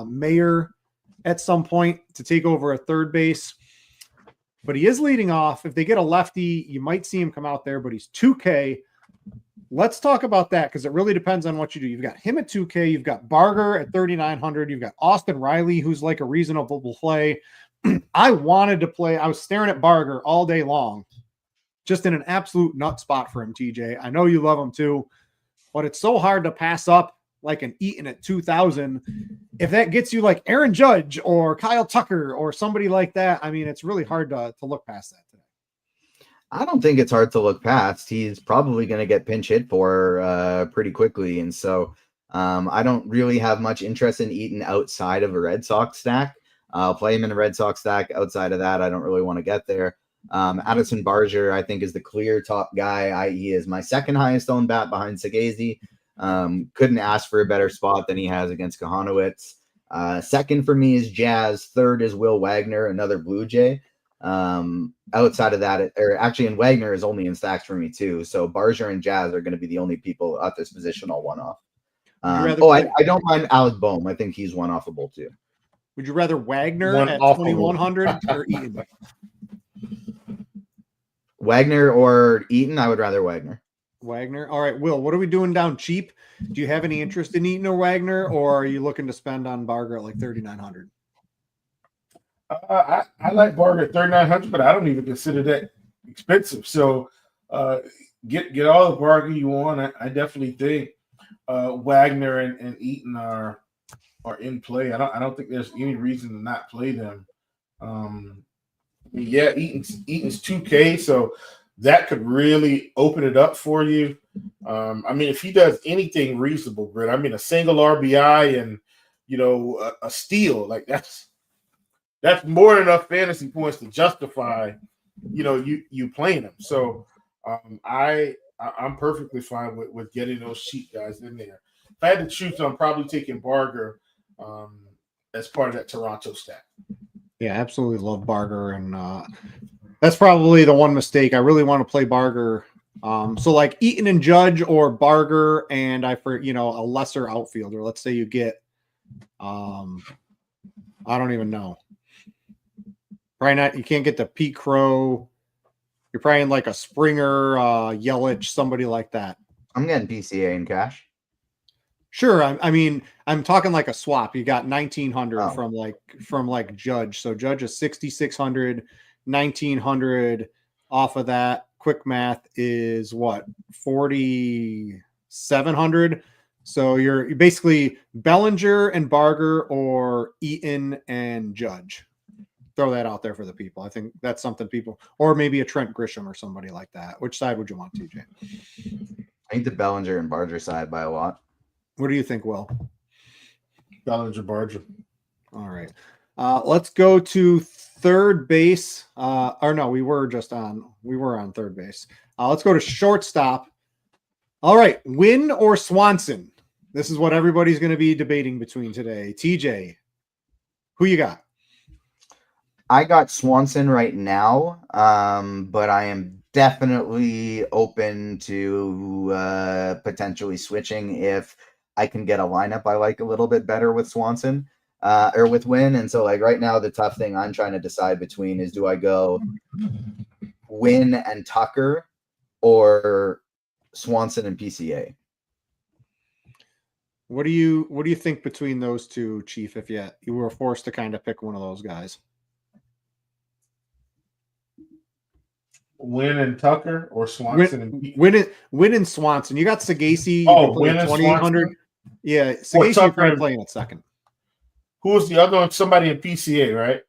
Mayer at some point to take over a third base. But he is leading off. If they get a lefty, you might see him come out there, but he's 2K. Let's talk about that because it really depends on what you do. You've got him at 2K. You've got Barger at 3,900. You've got Austin Riley, who's like a reasonable play. I wanted to play. I was staring at Barger all day long, just in an absolute nut spot for him, TJ. I know you love him too, but it's so hard to pass up like an Eaton at 2,000. If that gets you like Aaron Judge or Kyle Tucker or somebody like that, I mean, it's really hard to look past that today. I don't think it's hard to look past. He's probably going to get pinch hit for pretty quickly. And so I don't really have much interest in Eaton outside of a Red Sox stack. I'll play him in a Red Sox stack. Outside of that, I don't really want to get there. Addison Barger, I think, is the clear top guy. He is my second highest owned bat behind Sagasi. Couldn't ask for a better spot than he has against Kahanowitz. Second for me is Jazz. Third is Will Wagner, another Blue Jay. Outside of that, and Wagner is only in stacks for me too. So Barger and Jazz are going to be the only people at this position I'll one off. I don't mind Alec Boehm. I think he's one offable too. Would you rather Wagner at 2,100 or Eaton? Wagner or Eaton? I would rather Wagner. Wagner. All right, Will, what are we doing down cheap? Do you have any interest in Eaton or Wagner, or are you looking to spend on Barger at like 3,900? I like Barger at 3,900, but I don't even consider that expensive. So get all the Barger you want. I definitely think Wagner and Eaton are in play. I don't think there's any reason to not play them. Eaton's 2K, so that could really open it up for you. I mean, if he does anything reasonable, Britt, I mean, a single RBI and a steal, like that's more than enough fantasy points to justify you playing him. So I I'm perfectly fine with getting those cheap guys in there. If I had to choose, I'm probably taking Barger as part of that Toronto stack. Yeah, absolutely love Barger, and that's probably the one mistake. I really want to play Barger. So like Eaton and Judge or Barger, and a lesser outfielder. Let's say you get, I don't even know. Probably not. You can't get the Pete Crow. You're probably in like a Springer, Yelich, somebody like that. I'm getting PCA in cash. Sure. I mean, I'm talking like a swap. You got 1,900 Oh. from Judge. So Judge is 6,600, 1,900 off of that. Quick math is what, 4,700. So you're basically Bellinger and Barger or Eaton and Judge. Throw that out there for the people. I think that's something people, or maybe a Trent Grisham or somebody like that. Which side would you want, TJ? I think the Bellinger and Barger side by a lot. What do you think, Will? Bellinger, Barger. All right. Let's go to third base. Or no, we were on third base. Let's go to shortstop. All right. Wynn or Swanson? This is what everybody's going to be debating between today. TJ, who you got? I got Swanson right now, but I am definitely open to potentially switching if I can get a lineup I like a little bit better with Swanson or with Wynn. And so like right now, the tough thing I'm trying to decide between is, do I go Wynn and Tucker or Swanson and PCA? What do you think between those two, Chief, if you were forced to kind of pick one of those guys? Wynn and Tucker or Swanson? Wynn and Swanson. You got Sagasi. Wynn and 2,800. Yeah, Sagasi you're probably playing at second. Who was the other one? Somebody in PCA, right?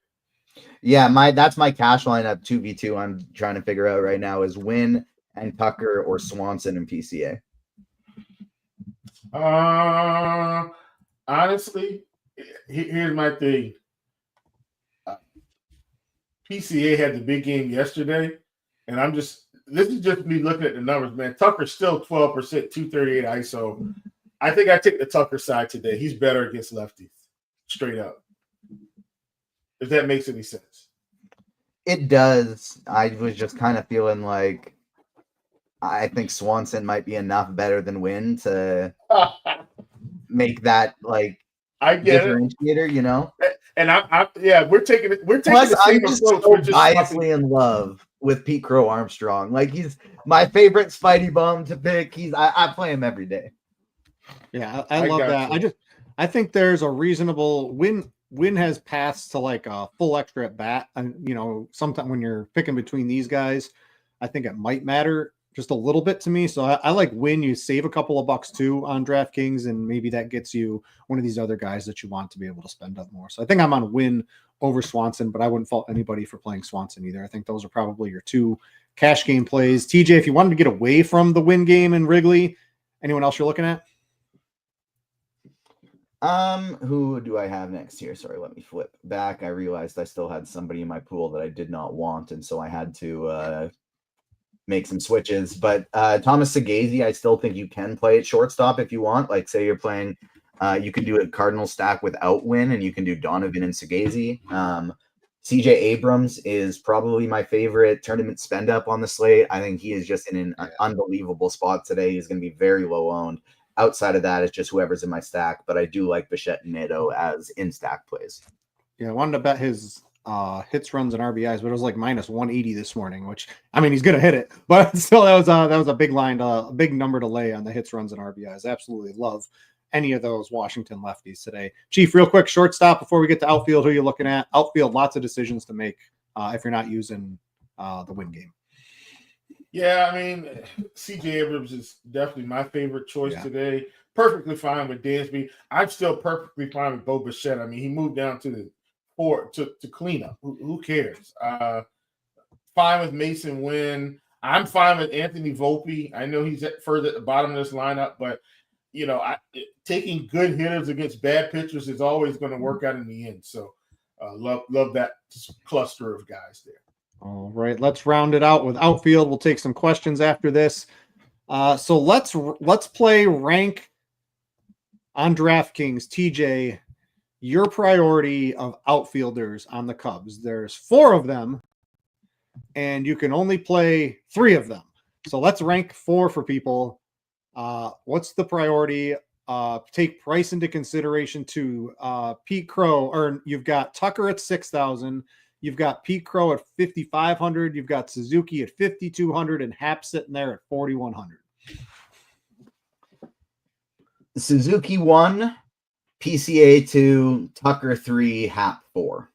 Yeah, that's my cash lineup 2v2. I'm trying to figure out right now is Wynn and Tucker or Swanson and PCA. Honestly, here's my thing. PCA had the big game yesterday, and this is just me looking at the numbers, man. Tucker's still 12%, 238 ISO. I think I take the Tucker side today. He's better against lefties, straight up. If that makes any sense. It does. I was just kind of feeling like I think Swanson might be enough better than Wynn to make that like differentiator, you know? And we're taking it. Plus, I'm just so biasly in love with Pete Crow Armstrong. Like he's my favorite Spidey bum to pick. I play him every day. Yeah, I love that. I think there's a reasonable Wynn has passed to like a full extra at bat. And sometimes when you're picking between these guys, I think it might matter just a little bit to me. So I like Wynn. You save a couple of bucks too on DraftKings, and maybe that gets you one of these other guys that you want to be able to spend up more. So I think I'm on Wynn over Swanson, but I wouldn't fault anybody for playing Swanson either. I think those are probably your two cash game plays. TJ, if you wanted to get away from the Wynn game and Wrigley, anyone else you're looking at? Who do I have next here? Sorry, let me flip back. I realized I still had somebody in my pool that I did not want, and so I had to make some switches. But Thomas Sagasi, I still think you can play at shortstop if you want. Like, say you're playing, you can do a Cardinal stack without Wynn, and you can do Donovan and Sagasi. CJ Abrams is probably my favorite tournament spend up on the slate. I think he is just in an unbelievable spot today. He's going to be very low owned. Outside of that, it's just whoever's in my stack, but I do like Bichette and Nato as in stack plays. Yeah, I wanted to bet his hits, runs, and RBIs, but it was like minus 180 this morning, which I mean he's gonna hit it, but still that was a big line, a big number to lay on the hits, runs, and RBIs. Absolutely love any of those Washington lefties today. Chief, real quick, shortstop before we get to outfield. Who are you looking at? Outfield, lots of decisions to make if you're not using the Wynn game. Yeah, I mean, CJ Abrams is definitely my favorite choice today. Perfectly fine with Dansby. I'm still perfectly fine with Bo Bichette. I mean, he moved down to the four to clean up. Who cares? Fine with Mason Wynn. I'm fine with Anthony Volpe. I know he's further at the bottom of this lineup, but taking good hitters against bad pitchers is always going to work out in the end. So love that cluster of guys there. All right, let's round it out with outfield. We'll take some questions after this. So let's play rank on DraftKings. TJ, your priority of outfielders on the Cubs. There's 4 of them, and you can only play 3 of them. So let's rank 4 for people. What's the priority? Take price into consideration to Pete Crow, or you've got Tucker at 6,000. You've got Pete Crow at 5,500. You've got Suzuki at 5,200 and Hap sitting there at 4,100. Suzuki 1, PCA 2, Tucker 3, Hap 4.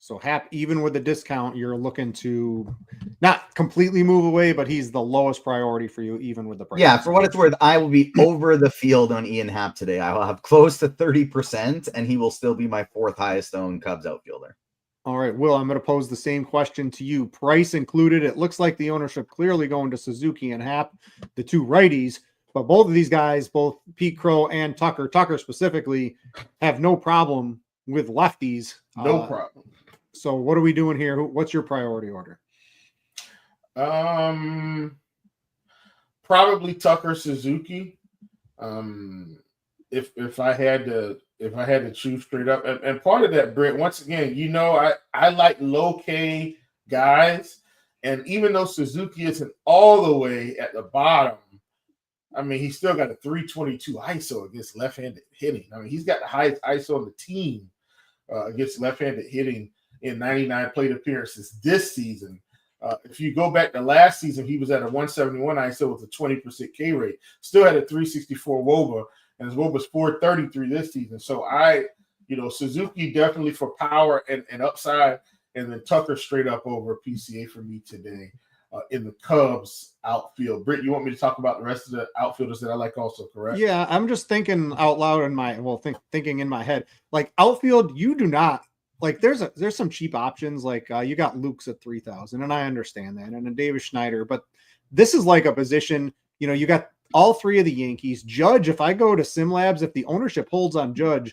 So Hap, even with the discount, you're looking to not completely move away, but he's the lowest priority for you, even with the price. Yeah, for what it's worth, I will be over the field on Ian Happ today. I will have close to 30%, and he will still be my 4th highest owned Cubs outfielder. All right, Will, I'm going to pose the same question to you. Price included. It looks like the ownership clearly going to Suzuki and Hap, the 2 righties. But both of these guys, both Pete Crow and Tucker specifically, have no problem with lefties. No problem. So what are we doing here? What's your priority order? Probably Tucker, Suzuki. If I had to choose straight up, and part of that, Britt, once again, I like low K guys, and even though Suzuki isn't all the way at the bottom, I mean, he's still got a 322 ISO against left-handed hitting. I mean, he's got the highest ISO on the team against left-handed hitting in 99 plate appearances this season. If you go back to last season, he was at a 171 ISO with a 20% K rate. Still had a 364 WOBA, and his WOBA's 433 this season. So Suzuki definitely for power and upside, and then Tucker straight up over PCA for me today in the Cubs outfield. Britt, you want me to talk about the rest of the outfielders that I like also, correct? Yeah, I'm just thinking out loud thinking in my head. Like outfield, you do not like there's some cheap options, like you got Luke's at 3,000, and I understand that, and a Davis Schneider, but this is like a position, you got all 3 of the Yankees. Judge, if I go to SimLabs, if the ownership holds on Judge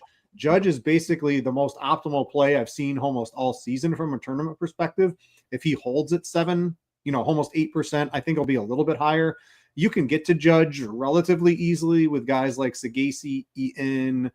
is basically the most optimal play I've seen almost all season from a tournament perspective. If he holds at 7, almost 8%, I think it'll be a little bit higher. You can get to Judge relatively easily with guys like Sagasi, Eaton,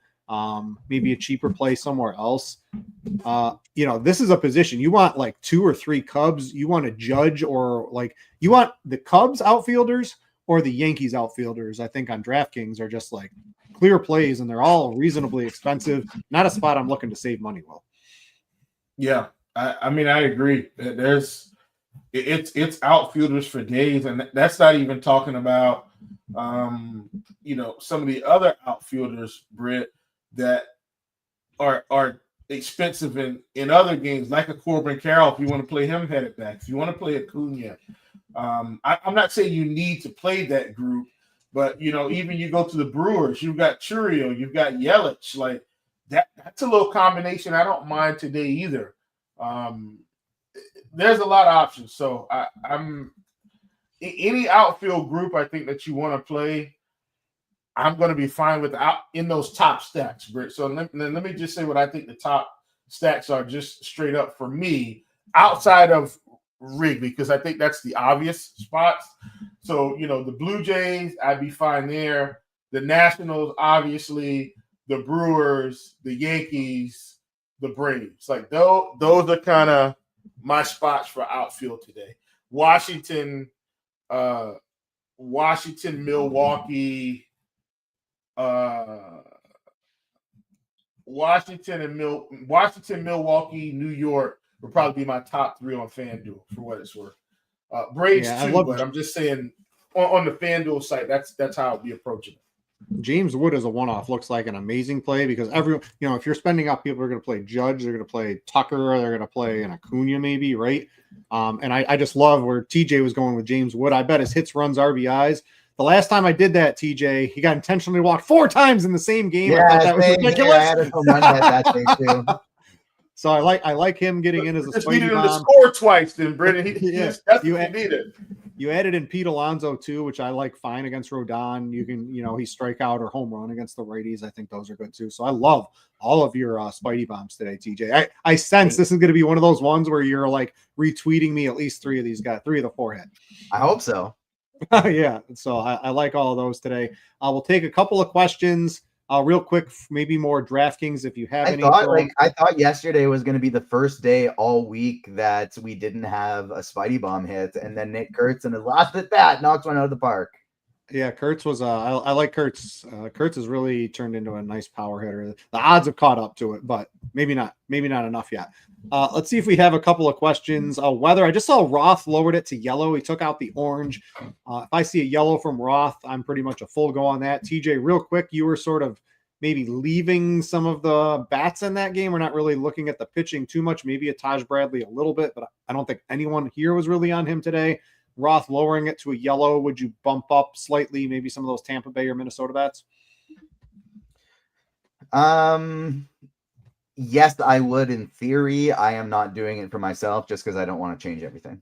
maybe a cheaper play somewhere else. This is a position you want like 2 or 3 Cubs. You want to Judge, or like you want the Cubs outfielders or the Yankees outfielders. I think on DraftKings are just like clear plays, and they're all reasonably expensive. Not a spot I'm looking to save money. Will. Yeah, I mean, I agree. It's outfielders for days, and that's not even talking about some of the other outfielders, Britt, that are expensive in other games, like a Corbin Carroll, if you want to play him headed back, if you want to play Acuna. I'm not saying you need to play that group, but even you go to the Brewers, you've got Churio, you've got Yelich, like that's a little combination I don't mind today either. There's a lot of options. So I'm any outfield group I think that you want to play, I'm going to be fine with in those top stacks, Britt. So let me just say what I think the top stacks are just straight up for me outside of Wrigley, because I think that's the obvious spots. So, the Blue Jays, I'd be fine there. The Nationals, obviously, the Brewers, the Yankees, the Braves. Like those are kind of my spots for outfield today. Washington, Milwaukee, Milwaukee, New York would probably be my top 3 on FanDuel for what it's worth. Braves too, but I'm just saying on the FanDuel site, that's how I'll be approaching it. James Wood as a one-off looks like an amazing play, because everyone, if you're spending up, people are going to play Judge, they're going to play Tucker, they're going to play an Acuna maybe, right? And I just love where TJ was going with James Wood. I bet his hits, runs, RBIs. The last time I did that, TJ, he got intentionally walked 4 times in the same game. Yeah, I thought that was ridiculous. I had a home run that day too. So I like him getting in as a Spidey Spidey bomb. To score twice, then Brendan. That's what you needed. You added in Pete Alonso too, which I like fine against Rodon. You can, he strike out or home run against the righties. I think those are good too. So I love all of your Spidey bombs today, TJ. I sense this is going to be one of those ones where you're like retweeting me at least 3 of these guys, 3 of the 4 head. I hope so. Yeah, so I like all of those today. We'll take a couple of questions real quick, maybe more DraftKings if you have any. I thought yesterday was going to be the first day all week that we didn't have a Spidey bomb hit, and then Nick Kurtz and the last at that knocks one out of the park. Yeah, Kurtz was I like Kurtz. Kurtz has really turned into a nice power hitter. The odds have caught up to it, but maybe not enough yet. Let's see if we have a couple of questions. Weather, I just saw Roth lowered it to yellow. He took out the orange. If I see a yellow from Roth, I'm pretty much a full go on that. TJ, real quick, you were sort of maybe leaving some of the bats in that game. We're not really looking at the pitching too much. Maybe a Taj Bradley a little bit, but I don't think anyone here was really on him today. Roth lowering it to a yellow. Would you bump up slightly maybe some of those Tampa Bay or Minnesota bats? Yes, I would in theory. I am not doing it for myself just because I don't want to change everything.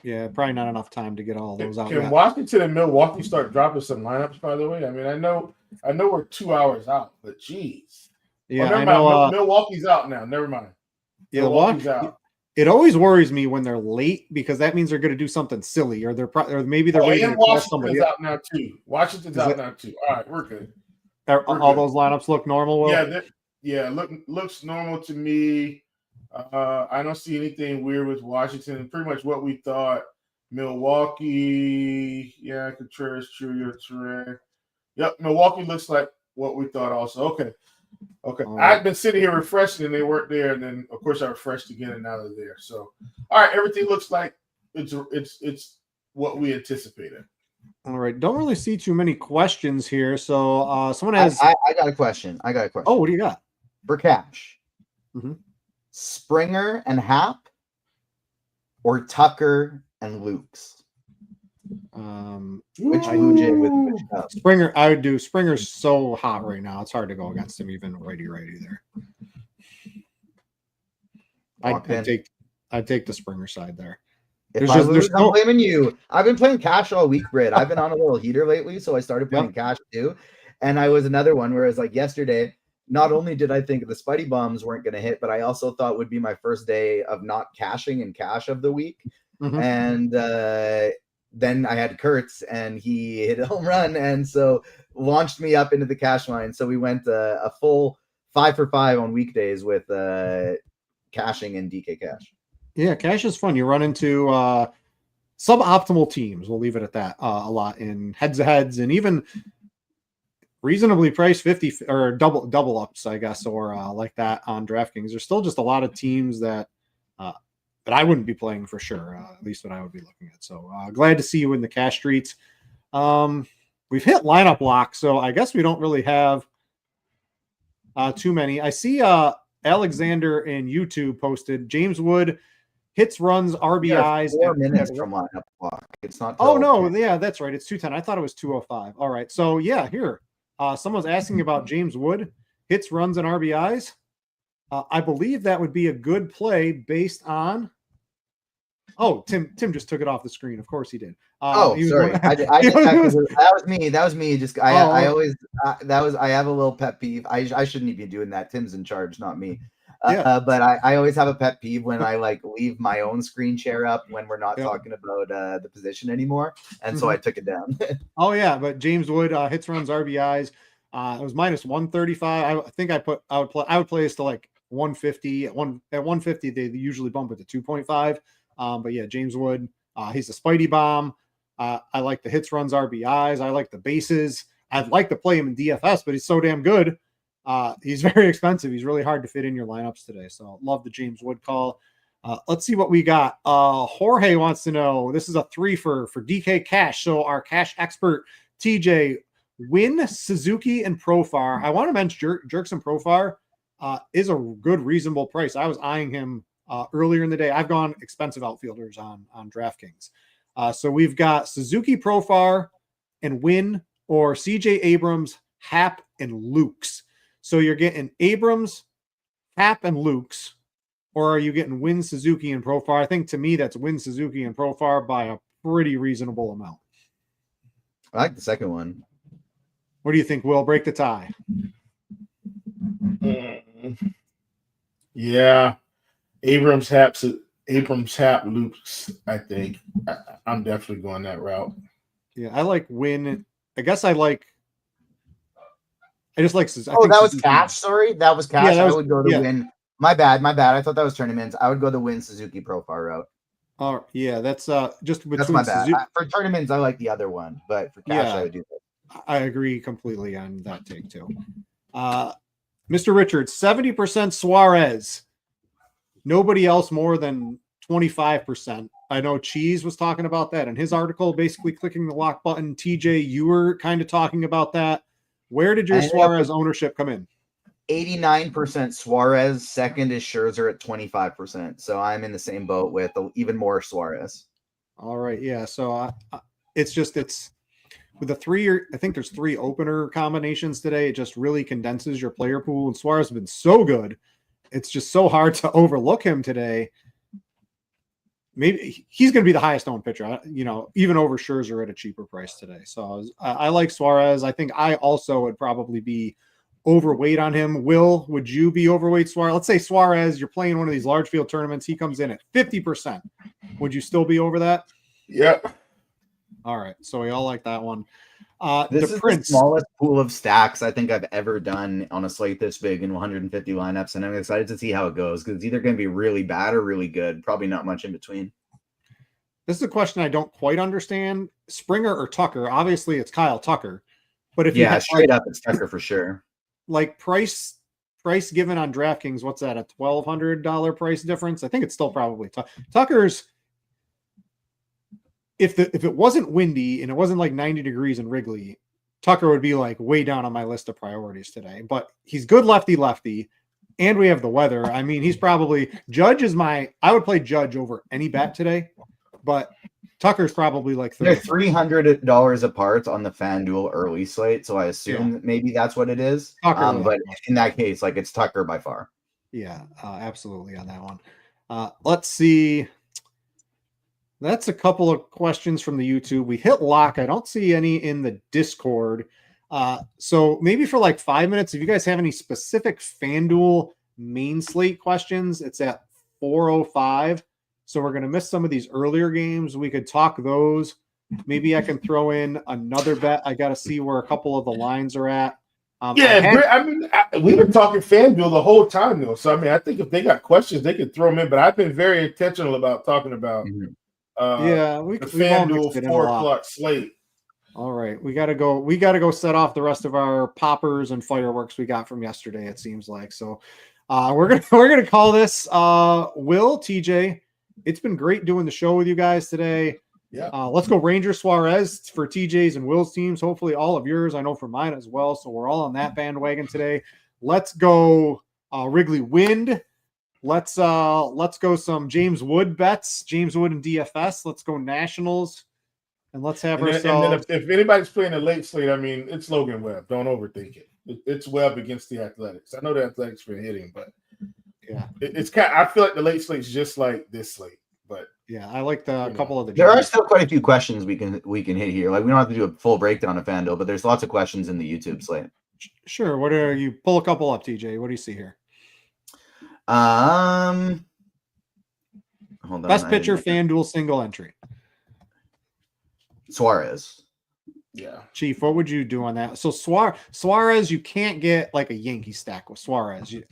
Yeah, probably not enough time to get all those out. Can Washington and Milwaukee start dropping some lineups, by the way? I mean, I know we're 2 hours out, but geez. Yeah, I know. Milwaukee's out now. Never mind. Yeah, Milwaukee's out. It always worries me when they're late because that means they're going to do something silly, or maybe they're waiting to call somebody. Washington's out now too. Washington's out now too. All right, we're good. All those lineups look normal. Will? Yeah, looks normal to me. I don't see anything weird with Washington. Pretty much what we thought. Milwaukee, yeah, Contreras, Churio, Turan. Yep, Milwaukee looks like what we thought also. Okay. I've been sitting here refreshing and they weren't there, and then of course I refreshed again and now they're there. So, all right, everything looks like it's what we anticipated. All right, don't really see too many questions here. So, someone has. I got a question. Oh, what do you got? For cash. Mm-hmm. Springer and Happ, or Tucker and Lukes? Which Blue Jay with which cup? Springer, I would do. Springer's so hot right now; it's hard to go against him, even righty there. I'd take the Springer side there. I'm blaming you. I've been playing cash all week, Britt. I've been on a little heater lately, so I started playing cash too. And I was another one where it's like yesterday. Not only did I think the Spidey bombs weren't going to hit, but I also thought would be my first day of not cashing in cash of the week. Mm-hmm. And then I had Kurtz, and he hit a home run, and so launched me up into the cash line. So we went a full 5 for 5 on weekdays with cashing in DK Cash. Yeah, cash is fun. You run into suboptimal teams. We'll leave it at that. A lot in heads-to-heads, and even reasonably priced 50 or double ups, I guess, or like that on DraftKings. There's still just a lot of teams that I wouldn't be playing for sure, at least what I would be looking at. So glad to see you in the cash streets. We've hit lineup lock, so I guess we don't really have too many. I see Alexander in YouTube posted James Wood hits, runs, RBIs. 4 minutes from lineup lock. It's not. Oh no, yeah, that's right. It's 2:10. I thought it was 2:05. All right, so yeah, here. Someone's asking about James Wood hits, runs, and RBIs. I believe that would be a good play based on. Oh, Tim just took it off the screen. Of course he did. Sorry. That was me. Just I always I have a little pet peeve. I shouldn't be doing that. Tim's in charge, not me. But I always have a pet peeve when I leave my own screen share up when we're not talking about the position anymore, and so I took it down. Oh yeah, but James Wood hits, runs, RBIs. It was minus 135. I think I would play this to 150. At 150 they usually bump it to 2.5. But yeah, James Wood, he's a Spidey bomb. I like the hits, runs, RBIs. I like the bases. I'd like to play him in DFS, but he's so damn good. He's very expensive. He's really hard to fit in your lineups today. So love the James Wood call. Let's see what we got. Jorge wants to know, this is a 3 for DK Cash. So our cash expert, TJ, Win, Suzuki, and Profar. I want to mention Jerks and Profar is a good, reasonable price. I was eyeing him earlier in the day. I've gone expensive outfielders on DraftKings. So we've got Suzuki, Profar, and Win, or CJ Abrams, Happ, and Lukes. So you're getting Abrams, Happ, and Lukes, or are you getting Win, Suzuki, and Profar? I think to me that's Win, Suzuki, and Profar by a pretty reasonable amount. I like the second one. What do you think, Will? Break the tie. Yeah. Abrams, Happ, Lukes, I think. I'm definitely going that route. Yeah, I like Win. I guess I just like. Oh, that was cash. Sorry, that was cash. Yeah, I would go the Win. My bad. I thought that was tournaments. I would go the Win Suzuki Profile route. Oh yeah, that's just between. That's my bad. For tournaments, I like the other one, but for cash, I would do that. I agree completely on that take too. Mr. Richards, 70% Suarez. Nobody else more than 25%. I know Cheese was talking about that in his article, basically clicking the lock button. TJ, you were kind of talking about that. Where did your Suarez ownership come in? 89% Suarez. Second is Scherzer at 25%. So I'm in the same boat with even more Suarez. All right. Yeah. So it's with the 3 I think there's 3 opener combinations today. It just really condenses your player pool. And Suarez has been so good. It's just so hard to overlook him today. Maybe he's going to be the highest owned pitcher, even over Scherzer at a cheaper price today. So I like Suarez. I think I also would probably be overweight on him. Will, would you be overweight Suarez? Let's say Suarez, you're playing one of these large field tournaments. He comes in at 50%. Would you still be over that? Yep. All right. So we all like that one. This is the smallest pool of stacks I think I've ever done on a slate this big in 150 lineups, and I'm excited to see how it goes because it's either going to be really bad or really good. Probably not much in between. This is a question I don't quite understand. Springer or Tucker? Obviously, it's Kyle Tucker. But if straight up, it's Tucker for sure. Like price given on DraftKings, what's that? A $1,200 price difference? I think it's still probably Tucker's. If it wasn't windy and it wasn't like 90 degrees in Wrigley, Tucker would be like way down on my list of priorities today. But he's good lefty, and we have the weather. I mean, he's probably Judge is I would play Judge over any bet today, but Tucker's probably like they're $300 apart on the FanDuel early slate, so I assume maybe that's what it is. But in that case, like it's Tucker by far. Yeah, absolutely on that one. Let's see. That's a couple of questions from the YouTube. We hit lock. I don't see any in the Discord. So maybe for like 5 minutes, if you guys have any specific FanDuel main slate questions, it's at 4:05. So we're going to miss some of these earlier games. We could talk those. Maybe I can throw in another bet. I got to see where a couple of the lines are at. We've been talking FanDuel the whole time, though. So, I think if they got questions, they could throw them in. But I've been very intentional about talking about we FanDuel 4 o'clock slate. All right, we gotta go set off the rest of our poppers and fireworks we got from yesterday. It seems like so. We're gonna call this Will TJ. It's been great doing the show with you guys today. Yeah. Let's go Ranger Suarez for TJ's and Will's teams. Hopefully all of yours. I know for mine as well. So we're all on that bandwagon today. Let's go Wrigley Wind. Let's go some James Wood bets. James Wood and DFS. Let's go Nationals. And let's have ourselves. And if anybody's playing a late slate, it's Logan Webb. Don't overthink it. It's Webb against the Athletics. I know the Athletics been hitting, but yeah, it's kind. I feel like the late slate's just like this slate. But yeah, I like the couple of the. There are still quite a few questions we can hit here. Like we don't have to do a full breakdown of FanDuel, but there's lots of questions in the YouTube slate. Sure. What are you pull a couple up, TJ? What do you see here? Hold on. Best pitcher FanDuel single entry. Suarez. Yeah. Chief, what would you do on that? So Suarez, you can't get like a Yankee stack with Suarez. You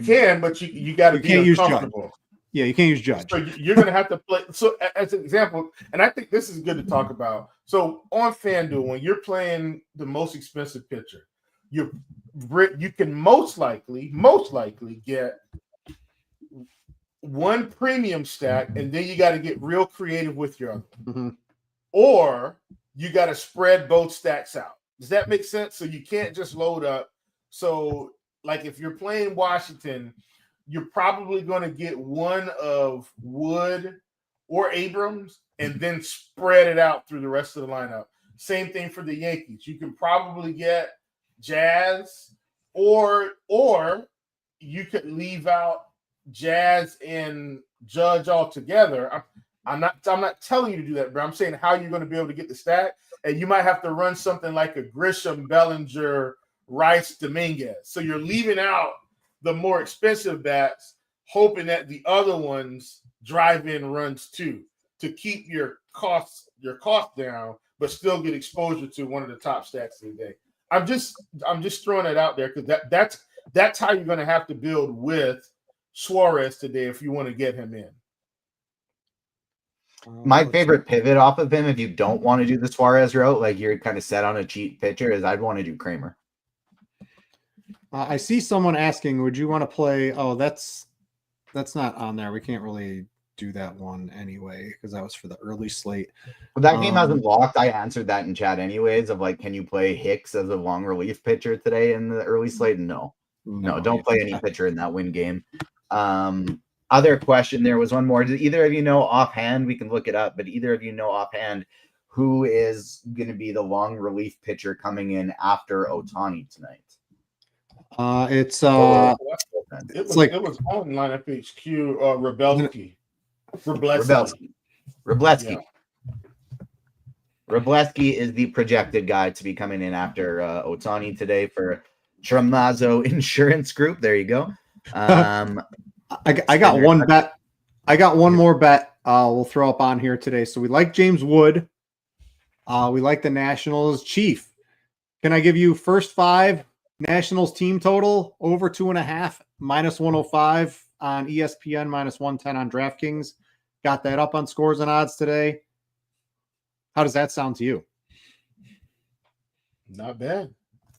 can, but you got to be uncomfortable. Yeah, you can't use Judge. So you're going to have to play. So as an example, and I think this is good to talk about. So on FanDuel, when you're playing the most expensive pitcher, you can most likely get one premium stack, and then you got to get real creative with your other. Mm-hmm. Or you got to spread both stacks out. Does that make sense? So you can't just load up. So like if you're playing Washington, you're probably going to get one of Wood or Abrams and then spread it out through the rest of the lineup. Same thing for the Yankees. You can probably get Jazz or you could leave out Jazz and Judge altogether. I'm not telling you to do that, but I'm saying how you're going to be able to get the stack. And you might have to run something like a Grisham, Bellinger, Rice, Dominguez. So you're leaving out the more expensive bats, hoping that the other ones drive in runs too to keep your costs down, but still get exposure to one of the top stacks of the day. I'm just throwing that out there because that's how you're going to have to build with Suarez today if you want to get him in. My favorite pivot off of him, if you don't want to do the Suarez route, like you're kind of set on a cheat pitcher, is I'd want to do Kramer. I see someone asking, would you want to play? Oh, that's not on there. We can't really do that one anyway because that was for the early slate. But that game hasn't locked. I answered that in chat anyways of like, can you play Hicks as a long relief pitcher today in the early slate? No, don't play any pitcher in that win game. Other question, there was one more. Does either of you know offhand? We can look it up, but either of you know offhand who is going to be the long relief pitcher coming in after Ohtani tonight? It was on lineup HQ. Wroblewski. Wroblewski is the projected guy to be coming in after Ohtani today for Tramazo Insurance Group. There you go. I got one bet. I got one more bet we'll throw up on here today. So we like James Wood. We like the Nationals. Chief, can I give you first 5 Nationals team total over 2.5 -105 on ESPN, -110 on DraftKings? Got that up on Scores and Odds today. How does that sound to you? Not bad.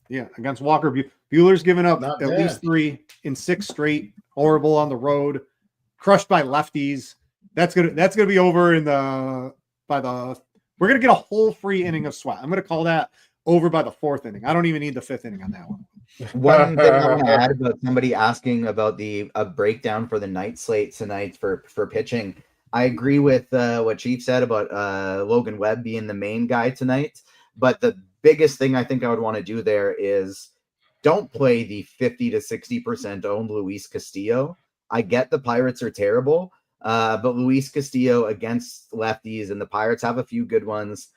Yeah, against Walker Buehler's given up at least 3 in 6 straight. Horrible on the road, crushed by lefties. That's gonna be over we're gonna get a whole free inning of sweat. I'm gonna call that over by the 4th inning. I don't even need the 5th inning on that one. One thing I want to add about somebody asking about a breakdown for the night slate tonight for pitching. I agree with what Chief said about Logan Webb being the main guy tonight, but the biggest thing I think I would want to do there is don't play the 50 to 60% owned Luis Castillo. I get the Pirates are terrible, but Luis Castillo against lefties, and the Pirates have a few good ones,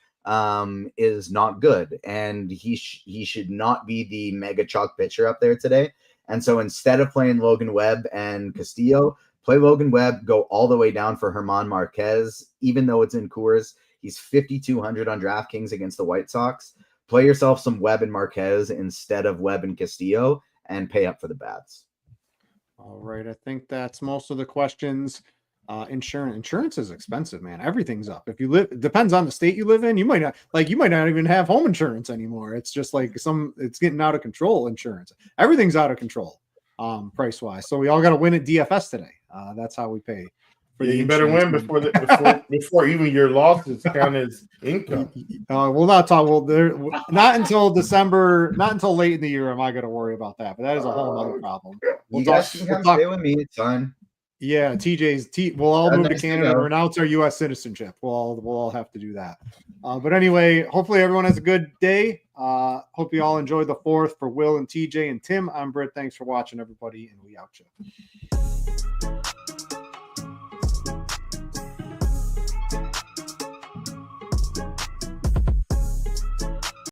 is not good. And he should not be the mega chalk pitcher up there today. And so instead of playing Logan Webb and Castillo, play Logan Webb, go all the way down for German Marquez, even though it's in Coors. He's 5,200 on DraftKings against the White Sox. Play yourself some Webb and Marquez instead of Webb and Castillo and pay up for the bats. All right. I think that's most of the questions. Insurance is expensive, man. Everything's up. If you live, it depends on the state you live in. You might not even have home insurance anymore. It's just like it's getting out of control. Insurance, everything's out of control, price wise. So we all got to win at DFS today. That's how we pay. You better win before even your losses count as income. We'll not talk. Not until December, not until late in the year am I going to worry about that. But that is a whole other problem. You guys can come stay with me. It's fine. Yeah, we'll all move to Canada and renounce our U.S. citizenship. We'll all have to do that. But anyway, hopefully everyone has a good day. Hope you all enjoyed the 4th for Will and TJ and Tim. I'm Britt. Thanks for watching, everybody, and we out you.